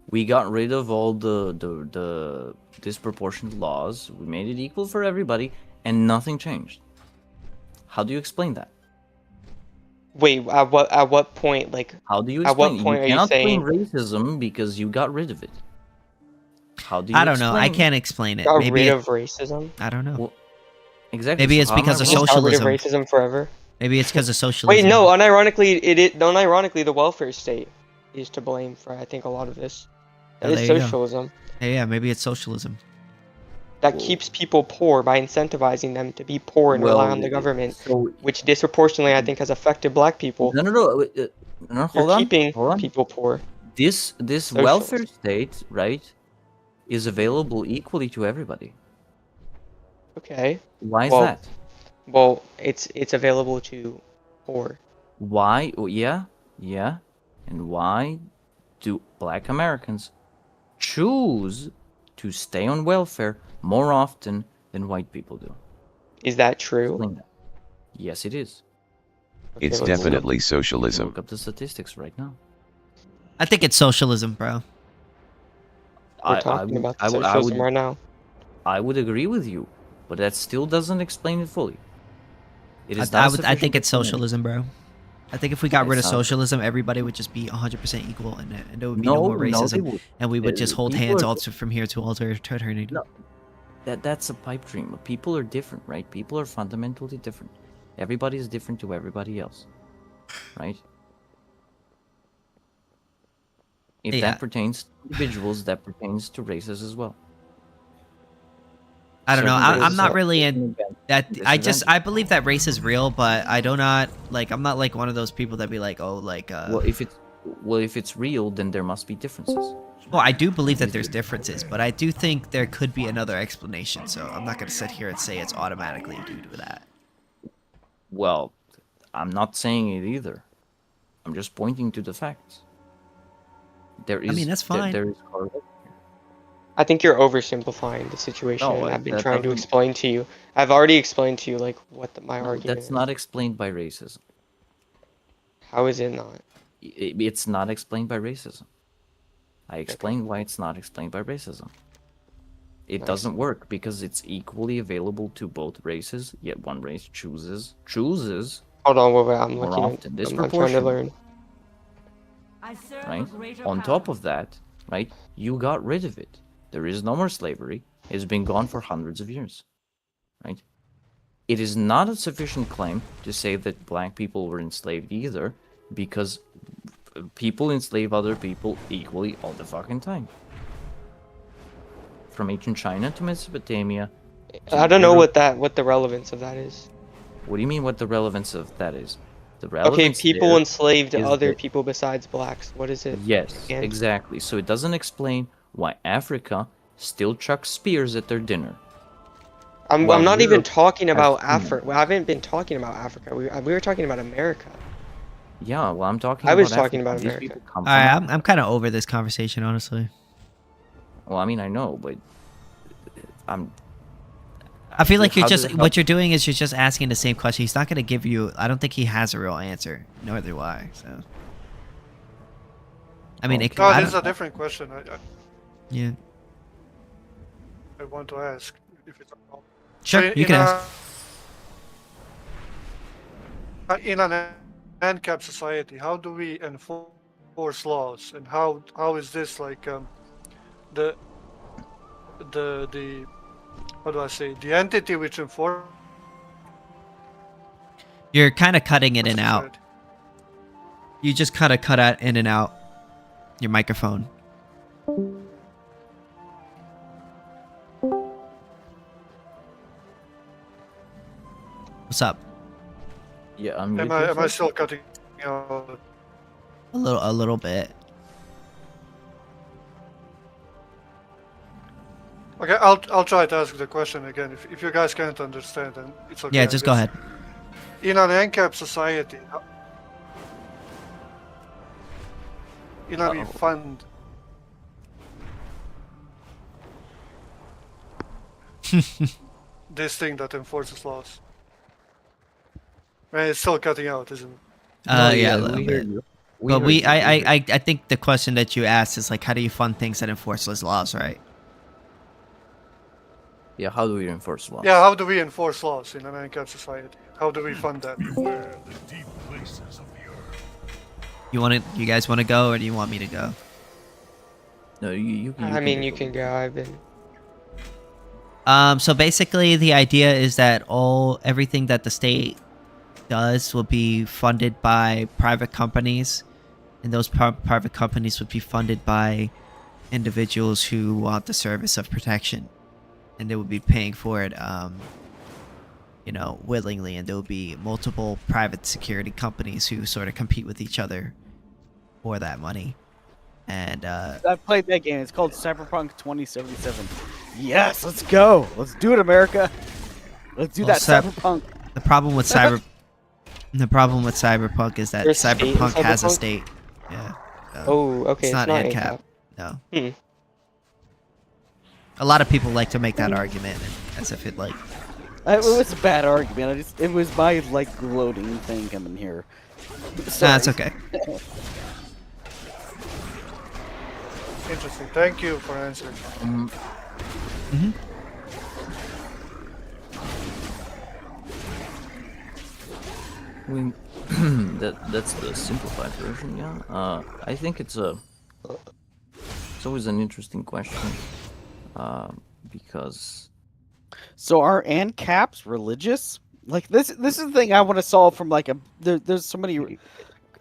We got rid of all the disproportionate laws. We made it equal for everybody, and nothing changed. How do you explain that? Wait, at what point? Like, how do you at explain? what point you are you cannot saying blame racism because you got rid of it. How do you? I don't know. I explain it? can't explain it. got Maybe rid it- of racism? I don't know. Well, exactly. Maybe so it's how am because I of wrong? Got rid of socialism. racism forever? Maybe it's because of socialism. Wait, no. Unironically, the welfare state is to blame for I think a lot of this. That Oh, is there you go. socialism. Yeah, maybe it's socialism. That keeps people poor by incentivizing them to be poor and rely on the government, which disproportionately I think has affected black people. No. You're Hold on. keeping Hold on. people poor. This Socialism. welfare state, right, is available equally to everybody. Okay. Why is Well, that? Well, it's available to poor. Why? Oh, yeah. And why do black Americans choose to stay on welfare more often than white people do? Is that true? Explain that. Yes, it is. It's let's definitely socialism. Look up the statistics right now. I think it's socialism, bro. We're talking about I would- socialism right now. I would agree with you, but that still doesn't explain it fully. It is not I sufficient think it's explanation. socialism, bro. I think if we got rid of It's not. socialism, everybody would just be 100% equal, and there would be No, no more no, they racism, would. and we would just hold People hands are- all from here to eternity. No, that's a pipe dream. People are different, right? People are fundamentally different. Everybody is different to everybody else, right? If Yeah. that pertains to individuals, that pertains to races as well. I don't know. Certain I'm not races really are in disadvantaged. that. I believe that race is real, but I do not like. I'm not like one of those people that be like, oh, like. Well, if it's real, then there must be differences. Well, I do believe that there's differences, but I do think there could be another explanation. So I'm not going to sit here and say it's automatically due to that. Well, I'm not saying it either. I'm just pointing to the facts. There is. I mean, that's fine. There is correlation. I think you're oversimplifying the situation, No, and I've been that trying to doesn't- explain to you. I've already explained to you like what my argument That's is. not explained by racism. How is it not? It's not explained by racism. I explained why it's not explained by racism. It doesn't work because it's equally available to both races, yet one race chooses. Hold on, wait, I'm more looking. often, I'm trying to disproportionate. learn. Right? On top of that, right, you got rid of it. There is no more slavery. It's been gone for hundreds of years. Right? It is not a sufficient claim to say that black people were enslaved either, because people enslave other people equally all the fucking time. From ancient China to Mesopotamia. I don't know what the relevance of that is. What do you mean what the relevance of that is? The Okay, relevance people there enslaved is other that- people besides blacks. What is it? Yes, And- exactly. So it doesn't explain why Africa still chucks spears at their dinner. I'm Well, not even Europe talking has about freedom. Africa. I haven't been talking about Africa. We were talking about America. Yeah, well, I'm talking. I was about talking Africa. about These America. people come All right, from I'm kind of over this conversation, honestly. Well, I mean, I know, but I'm. I feel like How you're does just it what you're doing is you're just asking the same question. He's not going to give you. I don't think he has a real answer, nor do I. So, I mean, it, No, I this is don't- a different question. yeah, I want to ask if it's a problem. Sure, So you can ask. In an Ancap society, how do we enforce laws, and how is this like the how do I say, the entity which enforces. You're kind of cutting in and out. You just kind of cut out in and out your microphone. What's up? Yeah, I'm. Am I still cutting out? A little bit. Okay, I'll try to ask the question again. If you guys can't understand, then it's okay. Yeah, just go ahead. In an Ancap society, we fund. This thing that enforces laws. Man, it's still cutting out, isn't it? Yeah, a little bit. But I think the question that you asked is like, how do you fund things that enforce those laws, right? Yeah, how do we enforce laws? Yeah, how do we enforce laws in an Ancap society? How do we fund that? You guys want to go, or do you want me to go? No, you can. I mean, you can go. I've been. So basically, the idea is that everything that the state does will be funded by private companies, and those private companies would be funded by individuals who want the service of protection, and they would be paying for it, willingly. And there will be multiple private security companies who sort of compete with each other for that money. And I've played that game. It's called Cyberpunk 2077. Yes, let's go. Let's do it, America. Let's do that Cyberpunk. The problem with Cyberpunk is that There's Cyberpunk state in has a Cyberpunk? state. Yeah. Oh, okay. It's not Ancap. No. Hmm. A lot of people like to make that argument as if it like. It was a bad argument. It was my gloating thing coming here. Nah, it's okay. Interesting. Thank you for answering. I mean, that's the simplified version, yeah. I think it's always an interesting question, because. So are Ancaps religious? Like this is the thing I want to solve from there's so many.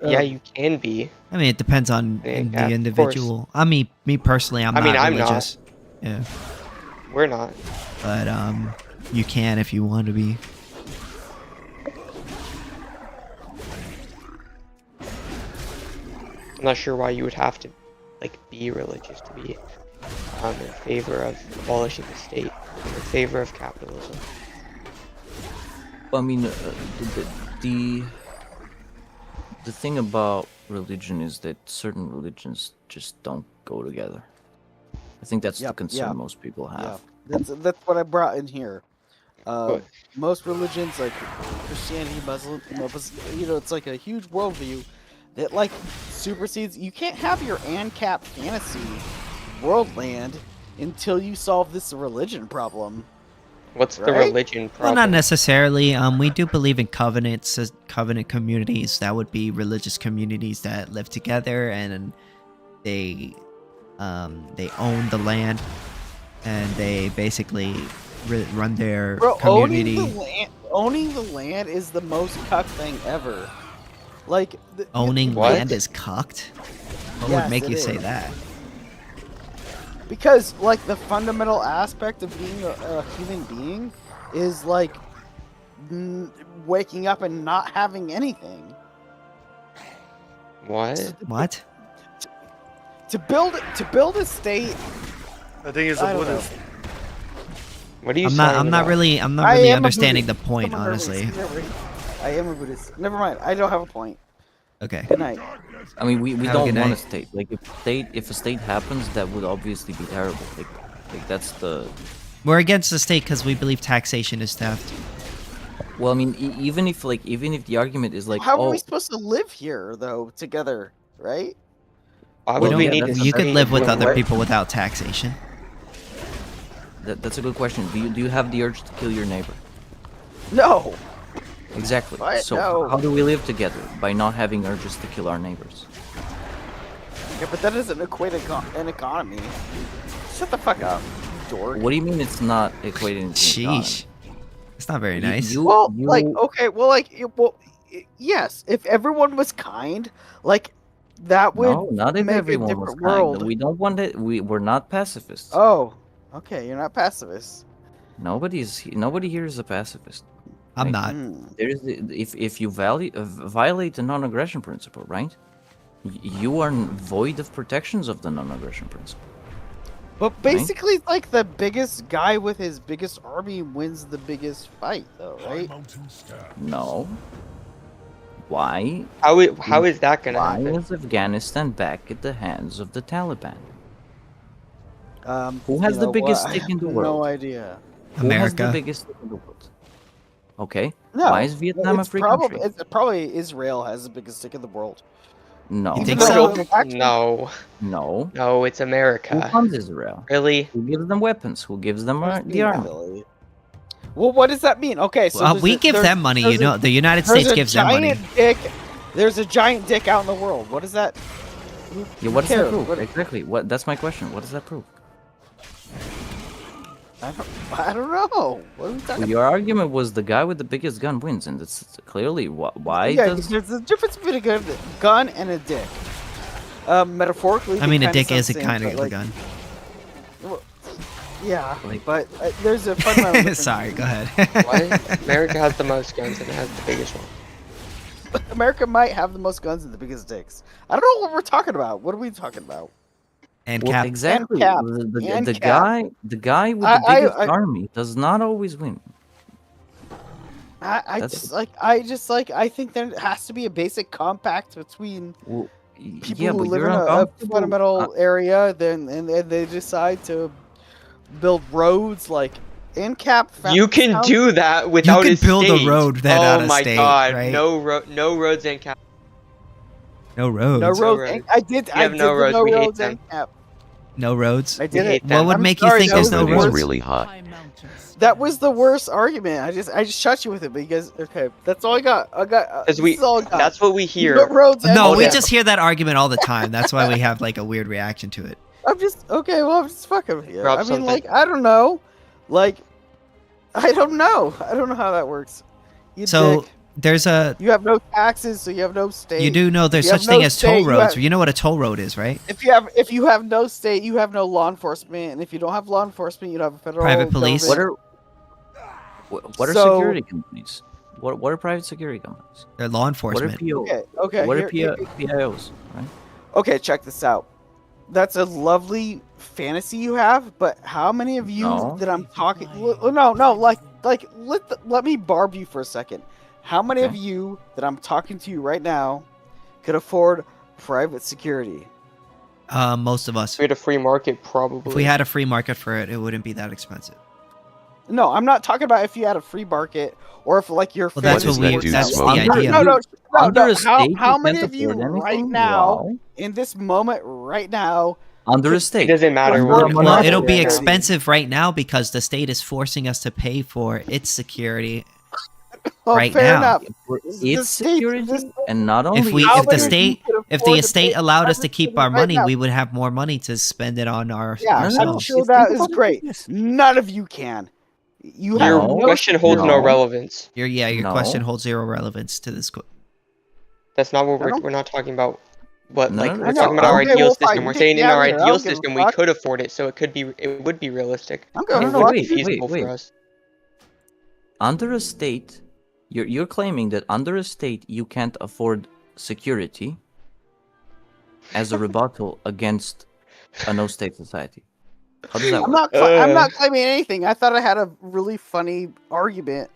Yeah, you can be. I mean, it depends on the individual. I mean, me personally, I'm not religious. I'm not. Yeah. We're not. But you can if you want to be. I'm not sure why you would have to be religious to be in favor of abolishing the state, in favor of capitalism. I mean, the thing about religion is that certain religions just don't go together. I think that's the concern most people have. Yeah. That's what I brought in here. Most religions, like Christianity, Muslim, it's like a huge worldview that supersedes. You can't have your Ancap fantasy worldland until you solve this religion problem. What's the religion problem? Well, not necessarily. We do believe in covenant communities. That would be religious communities that live together, and they own the land, and they basically run their community. Owning the land is the most cuck thing ever. Owning land is cucked? What would make you say that? Because, the fundamental aspect of being a human being is, waking up and not having anything. What? What? To build a state. I think it's a Buddhist. What are you I'm saying? not really understanding the point, honestly. I am a Buddhist. Never mind. I don't have a point. Okay. Good night. I mean, we don't want a state. If a state happens, that would obviously be terrible. That's the. We're against the state because we believe taxation is theft. Well, I mean, even if the argument is how are we supposed to live here though together, right? You could live with other people without taxation. That's a good question. Do you have the urge to kill your neighbor? No. Exactly. What? So No. how do we live together? By not having urges to kill our neighbors. Yeah, but that doesn't equate an economy. Shut the fuck up. dork. What do you mean it's not equating to Sheesh. It's not very nice. Well, like, okay, well, like, yes, if everyone was kind, like, that would No, not if make a everyone was different kind. world. We don't want it. We're not pacifists. Oh, okay, you're not pacifist. Nobody here is a pacifist. I'm not. There's if you violate the non-aggression principle, right? You are void of protections of the non-aggression principle. But basically, like, the biggest guy with his biggest army wins the biggest fight, though, right? No. Why? How is that gonna Why happen? is Afghanistan back at the hands of the Taliban? Who has You the know biggest what? stick I in the have world? No idea. Who has the America. biggest stick in the world? Okay. No. Why is Vietnam a it's free probably, country? It's probably Israel has the biggest stick in the world. No. You think No, so? Actually, no, No. no, it's Who America. funds Israel? Really? Who gives them weapons? Who gives them Let's the be army? silly. Well, what does that mean? Okay, so Well, there's we a- give there's- them money. there's You a- know, the United there's States a gives them money. giant dick. There's a giant dick out in the world. What is that? Yeah, what does that cares? prove? What- Exactly. What? That's my question. What does that prove? I don't know. What are we talking Well, your argument was the guy with the biggest gun wins, and it's clearly why Yeah, does there's a difference between a gun and a dick. Metaphorically, I mean, they a kinda dick sound is a the same, kind but, of like, a gun. well, yeah, Like- but there's a fundamental difference. Sorry, go ahead. What? America has the most guns and it has the biggest one. America might have the most guns and the biggest dicks. I don't know what we're talking about. What are we talking about? And Well, cap. exactly. Cap. The And cap. guy with the I- biggest I- army does not always win. I That's- just like I think there has to be a basic compact between Well, people yeah, who but live you're in a uncomfortable. fundamental area, then and they decide to build roads like Ancap. You can do that without can a build a state. road that oh out of my state, god, right? no roads in Cap. No roads. No roads. roads. I did. You I have did no the roads, no we hate roads them. Ancap. No roads. I did hate it. them. What would I'm make sorry, you think that there's was no the It is roads? really hot. That was the worst argument. I just shut you with it, but you guys, okay, that's all I got. Because this is all I got. that's what we No hear. roads. No, we Yeah. just hear that argument all the time. That's why we have like a weird reaction to it. I'm just okay. Well, I'm just fucking with you. Drop I mean, something. like, I don't know. Like, I don't know. I don't know how that works. You So dick. there's a. You have no taxes, so you have no state. You do know there's You have such thing no as state, toll you roads. have- You know what a toll road is, right? If you have no state, you have no law enforcement, and if you don't have law enforcement, you don't have a federal Private police. government. What are So- security companies? What are private security companies? They're law What are enforcement. PO? Okay. What are here- PIOs? Right? Okay, check this out. That's a lovely fantasy you have, but how many of you No. that I'm talking? No, like let me barb you for a second. How many of Okay. you that I'm talking to you right now could afford private security? Most of us. If we had a free market, probably. If we had a free market for it, it wouldn't be that expensive. No, I'm not talking about if you had a free market or if like your Well, that's family what we. that dude That's the smoking? idea. No. Under a How state, you many can't of you afford right anything? now, Wow. in this moment, right now, Under a It state. doesn't matter. Under We're a gonna Well, monopoly. it'll be Yeah. expensive right now because the state is forcing us to pay for its security well, right fair now. enough. For The its state- security, this- and not only If we, How if the many of you state, could if afford the to estate pay allowed us to private keep security our right money, now? we would have more money to spend it on our Yeah, I'm ourselves. sure that Think is about it great. like this. None of you can. You have Your No. question holds no No. relevance. Your No. question holds zero relevance to this. That's not what I don't- we're not talking about. What No, like no, we're no, talking no. about our Okay, ideal well, fine. system. We're You saying take in me our out of it. I ideal don't give a system we fuck. could afford it, so it would be realistic. I'm going It to would fuck. be wait, feasible wait. for us. Under a state, you're claiming that under a state you can't afford security as a rebuttal against a no-state society. How does that I'm work? I'm not claiming anything. I thought I had a really funny argument,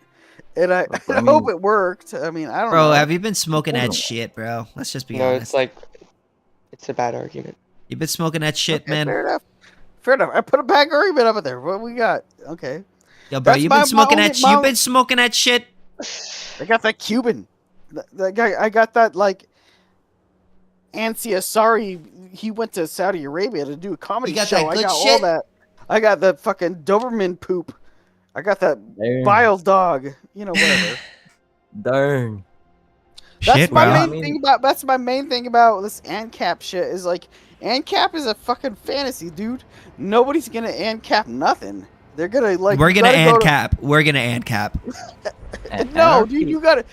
and I I hope mean- it worked. I mean, I don't Bro, know. have you been smoking that Hold on. shit, bro? Let's just be No, honest. it's like it's a bad argument. You've been smoking that shit, Okay, man. fair enough. Fair enough. I put a bad argument up there. What we got? Okay. Yo, bro, That's you've my- been smoking my that. only- my You've been smoking that shit. I got that Cuban. That guy. I got that like. Ansi Asari. He went to Saudi Arabia to do a comedy You got show. that I good got all shit? that. I got the fucking Doberman poop. I got that Darn. bile dog. You know, whatever. Darn. That's Shit, my bro. main I mean- thing about. That's my main thing about this ANCAP shit. Is like, ANCAP is a fucking fantasy, dude. Nobody's gonna ANCAP nothing. They're gonna like. We're you gonna gotta go ANCAP. We're gonna ANCAP. No, dude, you gotta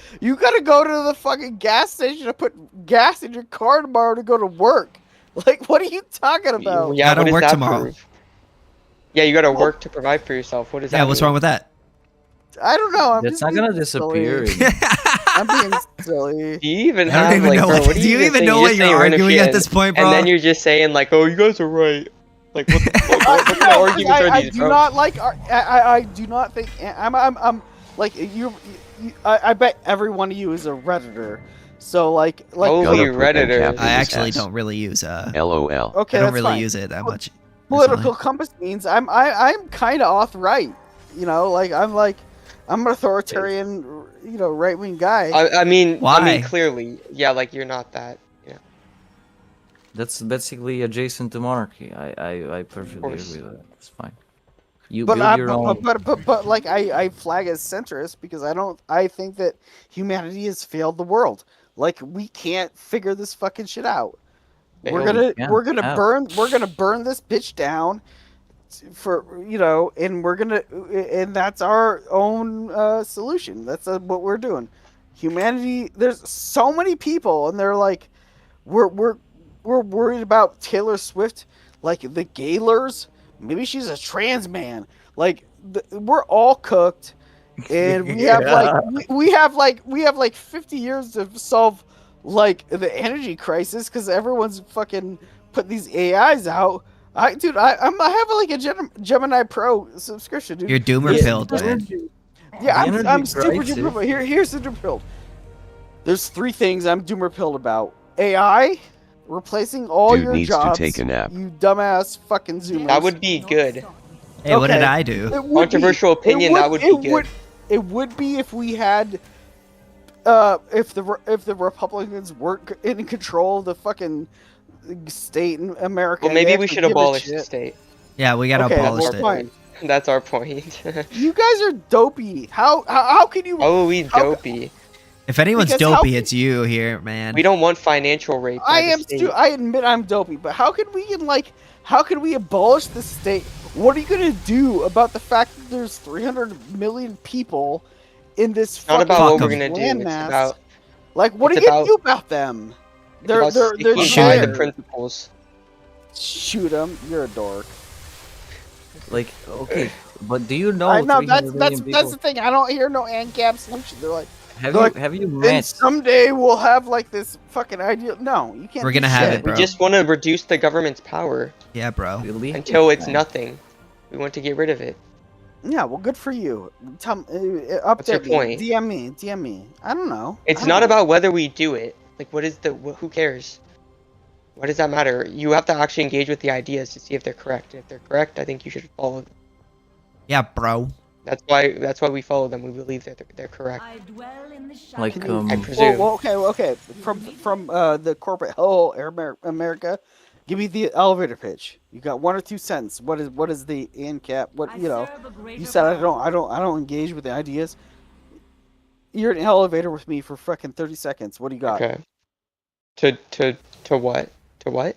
go to the fucking gas station to put gas in your car tomorrow to go to work. Like, what are you talking about? Yeah, Gotta what does work that tomorrow. prove? Yeah, you gotta work to provide for yourself. What does that Yeah, what's mean? wrong with that? I don't know. I'm That's just not being gonna disappear. silly. I'm being silly. Do you even I don't have even like, know bro, what- what are do you even even saying? know You're what just you're saying random arguing at shit, this point, And bro? then you're just saying like, oh, you guys are right. Like, what the fuck? What kind of No, 'cause arguments are I these, do bro? not like. I do not think. I'm like you. I bet every one of you is a redditor. So like Oh, Gonna you put redditor. ANCAP I in his actually ass. don't really use LOL. Okay, I don't that's really fine. use it that much. Political personally. compass means I'm kind of off-right. You know, like I'm an authoritarian, you know, right-wing guy. I mean, Why? clearly, yeah, like you're not that. Yeah. That's basically adjacent to monarchy. I perfectly agree with that. It's fine. You But build your own. but like I flag as centrist because I think that humanity has failed the world. Like we can't figure this fucking shit out. We're gonna burn this bitch down for and that's our own solution. That's what we're doing. Humanity. There's so many people, and they're like, we're worried about Taylor Swift, like the Gaylors. Maybe she's a trans man. Like we're all cooked, and we have we have like 50 years to solve like the energy crisis because everyone's fucking putting these AIs out. I have like a Gemini Pro subscription, dude. You're doomer pilled, man. Yeah, The I'm energy super crisis. duper. Here's the doomer pilled. There's 3 things I'm doomer pilled about: AI, replacing all Dude your needs jobs. to take a nap. You dumbass fucking Zoomers. That would be good. Hey, what did I do? It would Controversial be. opinion, that would be good. It would be if we had, if the Republicans weren't in control of the fucking state in America. Well, maybe They we actually should give a abolish the shit. state. Yeah, we gotta Okay, abolish that's it. fine. That's our point. You guys are dopey. How can you? How are we dopey? If anyone's Because how dopey, can- it's you here, man. We don't want financial rape. I admit I'm dopey, but how can we abolish the state? What are you gonna do about the fact that there's 300 million people in this It's not fucking about what we're gonna do. It's landmass? about Like, what are it's you gonna about- do about them? They're about sticking by there. the principles. Shoot them. You're a dork. Like, okay, but do you know? I know 300 million that's people- the thing. I don't hear no ANCAP solution. They're like, Have you and met? someday we'll have like this fucking idea. No, you can't. We're do gonna have shit. it, bro. We just want to reduce the government's power Yeah, bro. until it's nothing. We want to get rid of it. Yeah, well, good for you. Tell update What's your me. point? DM me. I don't know. It's I not don't know. about whether we do it. Like, what is the? Who cares? Why does that matter? You have to actually engage with the ideas to see if they're correct. And if they're correct, I think you should follow them. Yeah, bro. That's why we follow them. We believe that they're correct. Like, I presume. Well, okay. From the corporate hello America, give me the elevator pitch. You got 1 or 2 cents. What is the ANCAP? What you said I don't engage with the ideas. You're in an elevator with me for fucking 30 seconds. What do you got? Okay. To what? To what?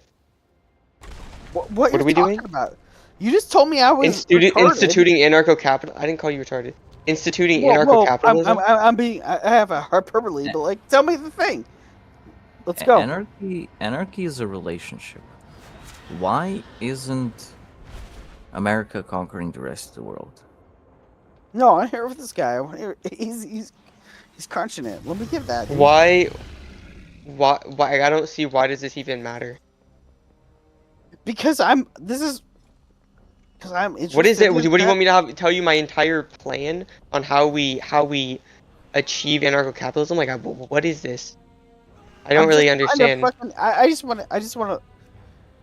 What are we talking doing? about? You just told me I was retarded. Instituting anarcho-capital. I didn't call you retarded. Instituting Well, anarcho-capitalism. I'm being. I have a hyperbole, but like, tell me the thing. Let's go. Anarchy is a relationship. Why isn't America conquering the rest of the world? No, I'm here with this guy. He's crunching it. Let me give that. Dude. Why? I don't see why does this even matter. Because I'm. This is. Because I'm interested. What is it? in What do you that. want me to tell you my entire plan on how we achieve anarcho-capitalism? Like, what is this? I don't really understand. I just want to.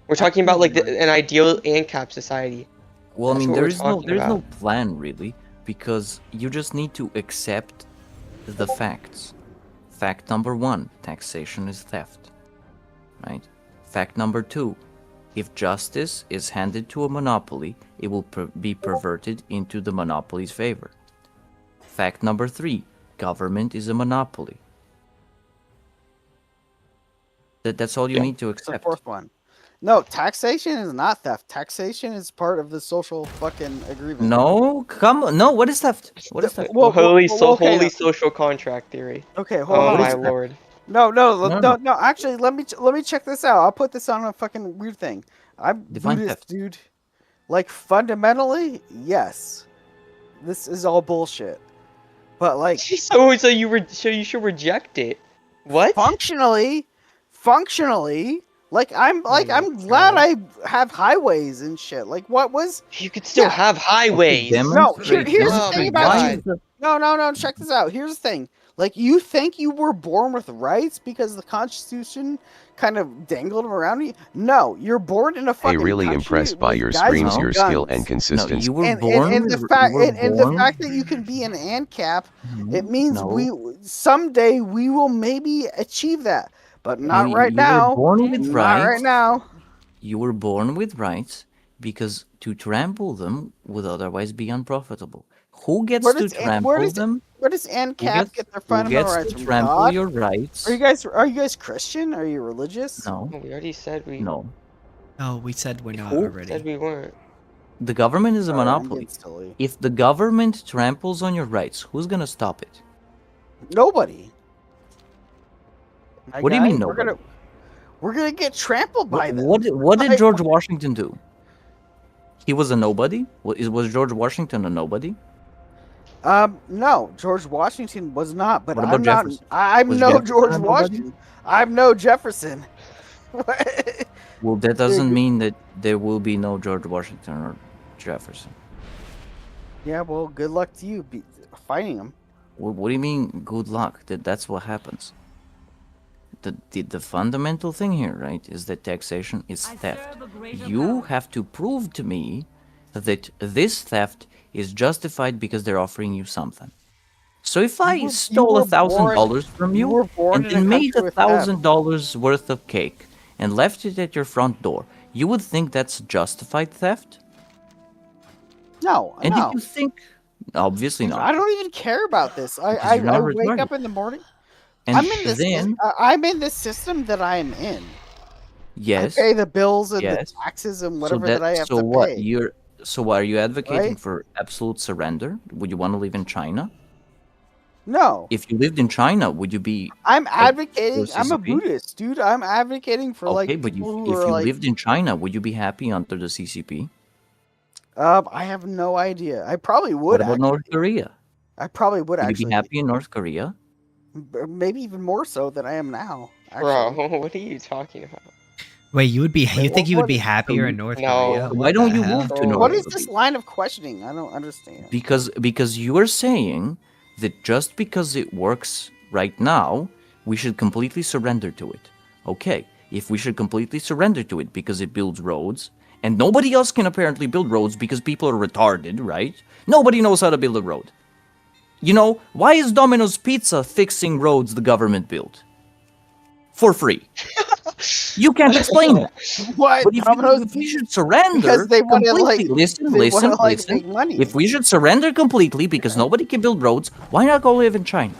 We're talking about like an ideal ANCAP society. Well, I That's mean, what there we're is talking no about. plan really, because you just need to accept the facts. Fact number 1: taxation is theft. Right. Fact number 2: if justice is handed to a monopoly, it will be perverted into the monopoly's favor. Fact number 3: government is a monopoly. That's all you need to It's the accept. 4th one. No, taxation is not theft. Taxation is part of the social fucking agreement. No, come on. No, what is theft? What is theft? Holy okay. social contract theory. Okay, hold Oh on. my lord. No. No. Actually, let me check this out. I'll put this on a fucking weird thing. I'm Define Buddhist, theft. dude. Like fundamentally, yes. This is all bullshit. But like, so you should reject it. What? Functionally, like I'm glad I have highways and shit. Like what was? You could still have highways. No, here's the thing about you. God. No. Check this out. Here's the thing. Like you think you were born with rights because the Constitution kind of dangled them around you. No, you're born in a fucking. Really country impressed by with your guys screams, with your guns. skill and consistency. You were And born. the fact that you can be an ANCAP, it means we someday we will maybe achieve that, but not right now. You were born with not rights. right now. You were born with rights because to trample them would otherwise be unprofitable. Who gets to trample them? Where does ANCAP get their fundamental rights from? Trample God? your rights. Are you guys Christian? Are you religious? No. We already said we. No. No, we said we're not Who already. Said we weren't. The government is a monopoly. silly. If the government tramples on your rights, who's gonna stop it? Nobody. What do you mean nobody? We're gonna get trampled by them. What did George Washington do? He was a nobody? Was George Washington a nobody? No, George Washington was not. But What about I'm not. Jefferson? I'm Was no Jefferson George a nobody? Washington. I'm no Jefferson. Well, that doesn't mean that there will be no George Washington or Jefferson. Yeah, well, good luck to you finding them. What do you mean, good luck? That's what happens. The fundamental thing here, right, is that taxation is theft. You have to prove to me that this theft is justified because they're offering you something. So if I stole $1,000 from you and then made $1,000 worth of cake and left it at your front door, you would think that's justified theft? No, And no. if you think, obviously not. I don't even care about this. Because I you're not wake retarded. up in the morning. And I'm in this system that I am in. Yes. I pay the bills and yes. the taxes and whatever that I have so to what? pay. So are you advocating Right? for absolute surrender? Would you want to live in China? No. If you lived in China, would you be? I'm advocating. I'm a CCP? Buddhist, dude. I'm advocating for like Okay, but people if who are you like. lived in China, would you be happy under the CCP? I have no idea. I probably would. What about North Korea? I probably would Would you actually. be happy in North Korea? Maybe even more so than I am now. Bro, Actually. what are you talking about? Wait, you would be? You think you would be what- happier in North No. Korea? Why What don't the you hell? move to North What is Korea? this line of questioning? I don't understand. Because you are saying that just because it works right now, we should completely surrender to it. Okay, if we should completely surrender to it because it builds roads, and nobody else can apparently build roads because people are retarded, right? Nobody knows how to build a road. You know, why is Domino's Pizza fixing roads the government built? For free. You can't explain that. What? But if we should surrender Because they wanna, completely, like- listen, they wanna, listen, like, listen. make money. If we should surrender completely because nobody can build roads, why not go live in China?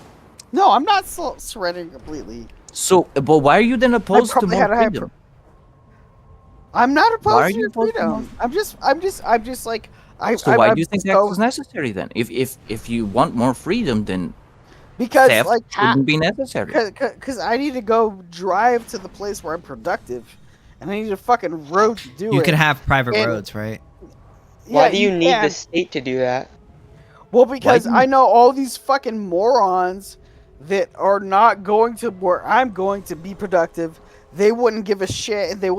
No, I'm not surrendering completely. So, but why are you then opposed to probably more had to have freedom? I'm not Why are opposed to you your opposed to freedom. I'm just like So why I'm do you think so- tax is necessary then? If you want more freedom, then because theft like shouldn't be necessary. because I need to go drive to the place where I'm productive, and I need a fucking road to do it. You can have private And- roads, right? Why Yeah, do you need can. the state to do that? Well, because do you- I know all these fucking morons that are not going to where I'm going to be productive. They wouldn't give a shit, and they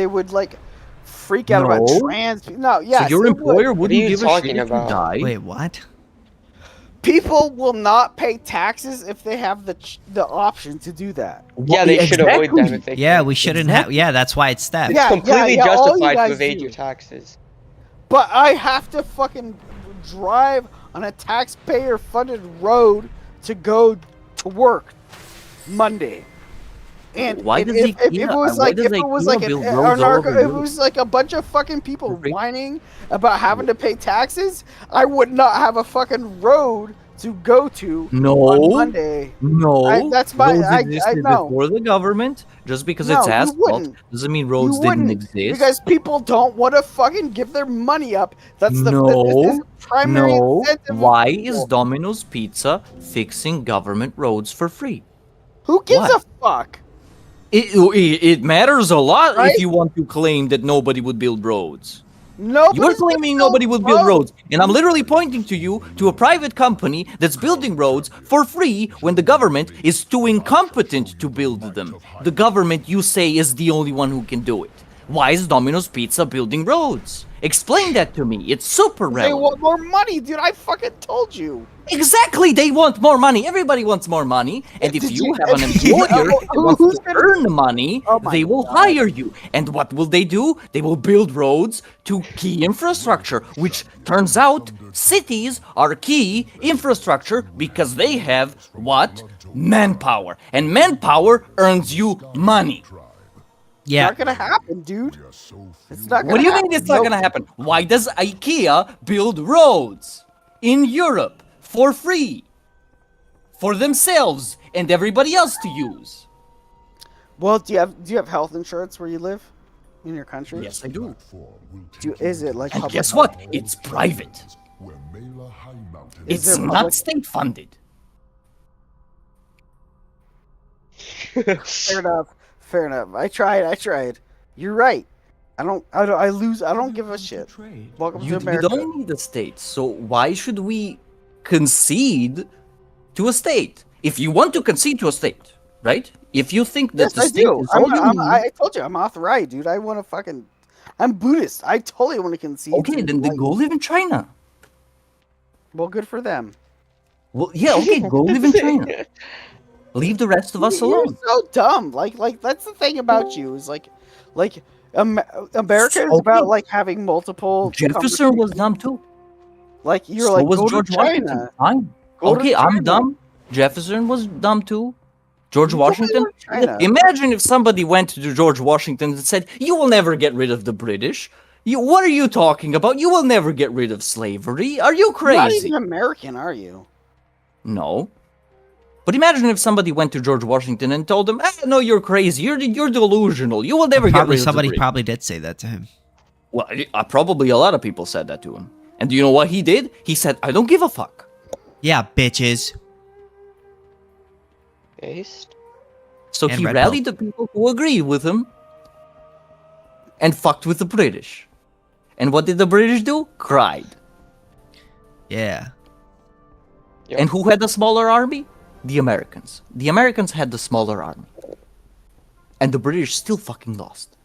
would like freak out about No. trans. No, yes, so your it employer would. What are wouldn't you give a talking shit if you about? died? Wait, what? People will not pay taxes if they have the option to do that. Yeah, they should avoid them if they Yeah, can. we shouldn't have. Yeah, that's why it's theft. It's Yeah, completely yeah, all you justified to guys evade do. your taxes. But I have to fucking drive on a taxpayer-funded road to go to work Monday. And Why if, does if, if IKEA it was why like does if it was IKEA like build roads all anarcho, over if it Europe? was like a bunch of fucking people For free? whining about having to pay taxes, I would not have a fucking road to go to No. on Monday. No. That's my. Roads I existed know. before the government. Just because it's No, you asphalt wouldn't. doesn't mean You roads didn't wouldn't, exist. because people don't want to fucking give their money up. That's this is No. the primary No. incentive. Why of is people. Domino's Pizza fixing government roads for free? Who gives What? a fuck? It matters a lot Right? if you want to claim that nobody would build roads. Nobody's You're claiming nobody would build roads, and I'm literally pointing to you to a private company that's building roads for free when the government is too incompetent to build them. The government, you say, is the only one who can do it. Why is Domino's Pizza building roads? Explain that to me. It's super relevant. They want more money, dude. I fucking told you. Exactly, they want more money. Everybody wants more money. And if you have an employer that wants to earn money, they will hire you. And what will they do? They will build roads to key infrastructure, which turns out cities are key infrastructure because they have what? Manpower. And manpower earns you money. Yeah. It's not gonna happen, dude. It's not gonna What do you happen. mean it's not gonna happen? Why does IKEA build roads in Europe for free? For themselves and everybody else to use. Well, do you have health insurance where you live? In your country? Yes, I do. Is it like And public guess health? what? It's private. Is It's there not public- state funded. Fair enough. Fair enough. I tried. You're right. I don't give a shit. Welcome to You America. don't need a state, so why should we concede to a state? If you want to concede to a state, right? If you think that Yes, the I state do. is all you need, I told you, I'm authorized, dude. I want to fucking... I'm Buddhist. I totally want to concede. okay, to then go live in China. Well, good for them. Well, yeah, okay, go live in China. Leave the rest of us You're alone. so dumb. Like that's the thing about you is like America is Okay. about like having multiple. Jefferson was dumb too. Like you're So like was go George to China. Washington. Fine. Go to Okay, I'm China. dumb. Jefferson was dumb too. George You Washington. totally were China. Imagine if somebody went to George Washington and said, "You will never get rid of the British. What are you talking about? You will never get rid of slavery. Are you You're not crazy?" even American, are you? No. But imagine if somebody went to George Washington and told him, "No, you're crazy. You're delusional. You will never get Probably rid of the somebody British." probably did say that to him. Well, probably a lot of people said that to him. And do you know what he did? He said, "I don't give a fuck." Yeah, bitches. Based. So And he Red rallied the people who agreed with him and fucked with the British. And what did the British do? Cried. Yeah. And who had the smaller army? The Americans. The Americans had the smaller army. And the British still fucking lost.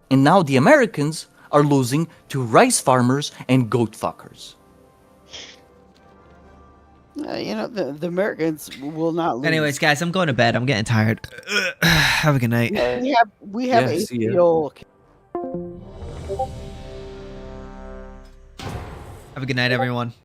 And now the Americans are losing to rice farmers and goat fuckers. You know the Americans will not lose. Anyways, guys, I'm going to bed. I'm getting tired. Have a good night. we have Yeah, see ya. HBO. Have a good night, everyone.